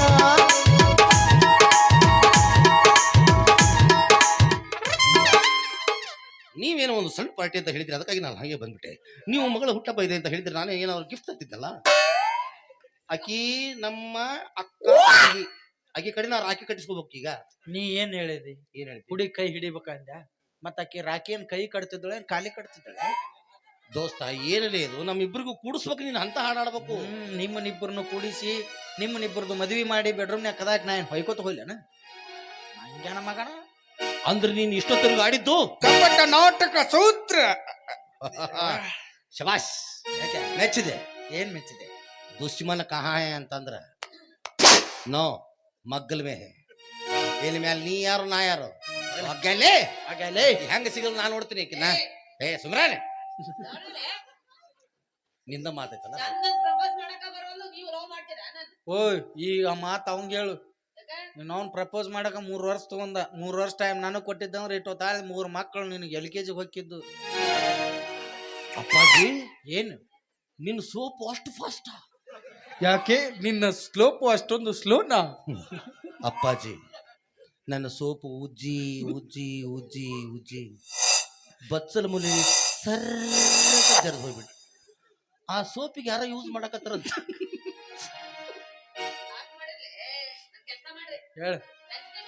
ನೀವೇನೋ ಒಂದು ಸಣ್ಣ ಪಾರ್ಟಿ ಅಂತ ಹೇಳಿದ್ರಿ ಅದಕ್ಕಾಗಿ ನಾನು ಹಾಗೆ ಬಂದ್ಬಿಟ್ಟೆ ನೀವು ಮಗಳ ಹುಟ್ಟಬ್ಬ ಇದೆ ಅಂತ ಹೇಳಿದ್ರೆ ನಾನು ಏನಾದ್ರು ಗಿಫ್ಟ್ ತರ್ತಿದ್ದಲ್ಲ ಆಕಿ ನಮ್ಮ ಅಕ್ಕ ಆಕಿ ಕಡೆ ನಾವು ರಾಖಿ ಕಟ್ಟಿಸ್ಕೋಬೇಕು ಈಗ ನೀ ಏನ್ ಹೇಳಿದಿ ಏನ್ ಹೇಳ್ತಿ ಹುಡುಗಿ ಕೈ ಹಿಡಿಬೇಕಂದ ಮತ್ತ ಆಕಿ ರಾಖಿಯನ್ ಕೈ ಕಟ್ತಿದ್ದಳೆ ಕಾಲಿ ಕಟ್ತಿದ್ದಳೆ ದೋಸ್ತ ಏನಿಲ್ಲ ಇದು ನಮ್ಮಿಬ್ಬರಿಗೂ ಕೂಡಿಸ್ಬೇಕು ನೀನು ಅಂತ ಹಾಡಾಡ್ಬೇಕು ನಿಮ್ಮನಿಬ್ಬರನ್ನು ಕೂಡಿಸಿ ನಿಮ್ಮನಿಬ್ಬರದು ಮದ್ವಿ ಮಾಡಿ ಬೆಡ್ರೂಮ್ನ್ಯಾಗ ಕದಾಕ್ ನಾ ಏನ್ ಹೊಯ್ಕೋತ ಹೋಗ್ಲೇನ ಹಂಗ್ಯಾನ ಮಗನ ಅಂದ್ರೆ ನೀನ್ ಇಷ್ಟೊತ್ತರೆಗೂ ಆಡಿದ್ದು ಕಪಟ ನಾಟಕ ಸೂತ್ರ ಶಬಾಷ್ ಯಾಕೆ ಮೆಚ್ಚಿದೆ ಏನ್ ಮೆಚ್ಚಿದೆ ದುಶ್ಮನ ಕಹಾ ಹೇ ಅಂತಂದ್ರ ನೋ ಮಗ್ಗಲ್ ಮೇ ಹೇ ಎಲ್ಲಿ ಮ್ಯಾಲ ನೀ ಯಾರು ನಾ ಯಾರು ಒಗ್ಗಲ್ಲೇ ಹಾಗಲೇ ಹೆಂಗ ಸಿಗಲ್ಲ ನಾ ನೋಡ್ತೀನಿ ಆಕಿನ ಸುಮ್ರಾನೆ ನಿಂದ ಮಾತೈತಲ್ಲ ಚಂದನ್ ಪ್ರಪೋಸ್ ಮಾಡಕ ಬರೋಲ್ಲ ನೀವು ಲವ್ ಮಾಡ್ತೀರಾ ನಾನು ಓಯ್ ಈಗ ಮಾತ್ ಅವಂಗ ಹೇಳು ಅವ್ನ್ ಪ್ರಪೋಸ್ ಮಾಡಕ 3 ವರ್ಷ ತಗೊಂಡ 3 ವರ್ಷ ಟೈಮ್ ನಾನು ಕೊಟ್ಟಿದ್ದಂದ್ರೆ ಇಟ್ಟೊತ್ತಾಳೆ 3 ಮಕ್ಕಳು ನಿನಗೆ LKG ಹೊಕ್ಕಿದ್ದು ಅಪ್ಪಾಜಿ ಏನು ನಿನ್ನ ಸೋಪು ಅಷ್ಟು ಫಾಸ್ಟ್ ಯಾಕೆ ನಿನ್ನ ಸ್ಲೋಪು ಅಷ್ಟೊಂದು ಸ್ಲೋನಾ ಅಪ್ಪಾಜಿ ನನ್ನ ಸೋಪು ಉಜ್ಜಿ ಉಜ್ಜಿ ಉಜ್ಜಿ ಉಜ್ಜಿ ಬಚ್ಚಲ ಮುಲಿ ಸರ್ರ ಜರ್ದು ಹೋಗ್ಬಿಟ್ಟು ಆ ಸೋಪಿಗೆ ಯಾರೋ ಯೂಸ್ ಮಾಡಕತ್ತಾರಂತ ಕೆಲಸ ಮಾಡ್ರಿ ಹೇಳು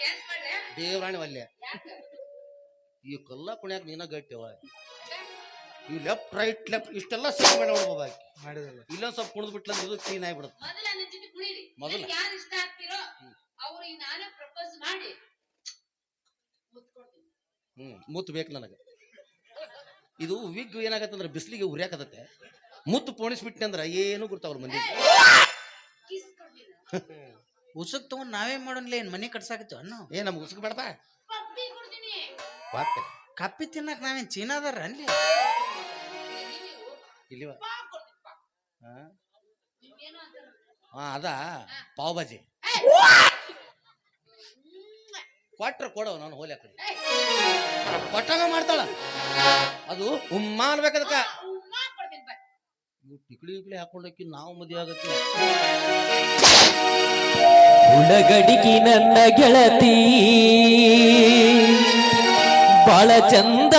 ಡ್ಯಾನ್ಸ್ ಮಾಡ್ರಿ ದೇವರಾಣಿ ವಲ್ಯ ಯಾಕೆ ಈ ಕಲ್ಲ ಕುಣ್ಯಾಕ ನೀನ ಗಟ್ಟಿವ ಈ ಲೆಫ್ಟ್ ರೈಟ್ ಲೆಫ್ಟ್ ಇಷ್ಟೆಲ್ಲ ಸೇವ್ ಮಾಡಿ ನೋಡ್ಬೋದಾಕಿ ಮಾಡಿದಲ್ಲ ಇಲ್ಲೊಂದ್ ಸ್ವಲ್ಪ ಕುಣಿದ್ ಬಿಟ್ಲ ಇದು ಕ್ಲೀನ್ ಆಗಿಬಿಡುತ್ತೆ ಮೊದಲ ನನ್ನ ಜೊತೆ ಕುಣಿರಿ ಮೊದಲ? ಯಾರು ಇಷ್ಟ ಆಗ್ತಿರೋ ಅವ್ರಿಗೆ ನಾನೇ ಪ್ರಪೋಸ್ ಮಾಡಿ ಮುತ್ಕೊಡ್ತೀನಿ ಮುತ್ತು ಬೇಕು ನನಗೆ ಇದು ವಿಗ್ ಏನಾಗತ್ತಂದ್ರೆ ಬಿಸಿಲಿಗೆ ಉರಿಯಾಕತ್ತೆ ಮುತ್ತು ಪೋಣಿಸ್ಬಿಟ್ಟೆ ಅಂದ್ರೆ ಏನು ಗೊತ್ತಾವ್ರ ಮಂದಿ ಕಿಸ್ ಕೊಡ್ತೀನಿ ಉಸುಕ್ ತಗೊಂಡ್ ನಾವೇನ್ ಮಾಡೋನ್ಲ ಏನ್ ಮನೆ ಕಟ್ಸಾಕತ್ತು ಅನ್ನು ನಮ್ಗೆ ಉಸ್ಕ ಬೇಡಪ್ಪ ಪಪ್ಪಿ ಕೊಡ್ತೀನಿ ಬಾತೆ ಕಪ್ಪಿ ತಿನ್ನಕ್ ನಾವೇನ್ ಚೀನಾದಾರ ಅಲ್ಲಿ ನೀವು ಇಲ್ಲಿವ ಪಾ ಕೊಡ್ತೀನಿ ಪಾ ಹಾ ನಿಮ್ಗೇನು ಅಂತಾರ ಅದ ಪಾವ್ ಭಾಜಿ ಕ್ವಾಟ್ರ ಕೊಡವ ನಾನು ಹೋಲಿ ಹಾಕಿ ಕೊಟ್ಟಾಗ ಮಾಡ್ತಾಳ ಅದು ಉಮ್ಮ ಅನ್ಬೇಕದಕ್ಕ ಉಮ್ಮ ಕೊಡ್ತೀನಿ ಬಾ ಇವು ಟಿಕ್ಲಿ ಗಿಕ್ಲಿ ಹಾಕೊಂಡೋಕಿ ನಾವು ಮದುವೆ ಆಗತ್ತಿ ಉಳಗಡಿಗೆ ನನ್ನ ಗೆಳತಿ ಬಾಳ ಚಂದ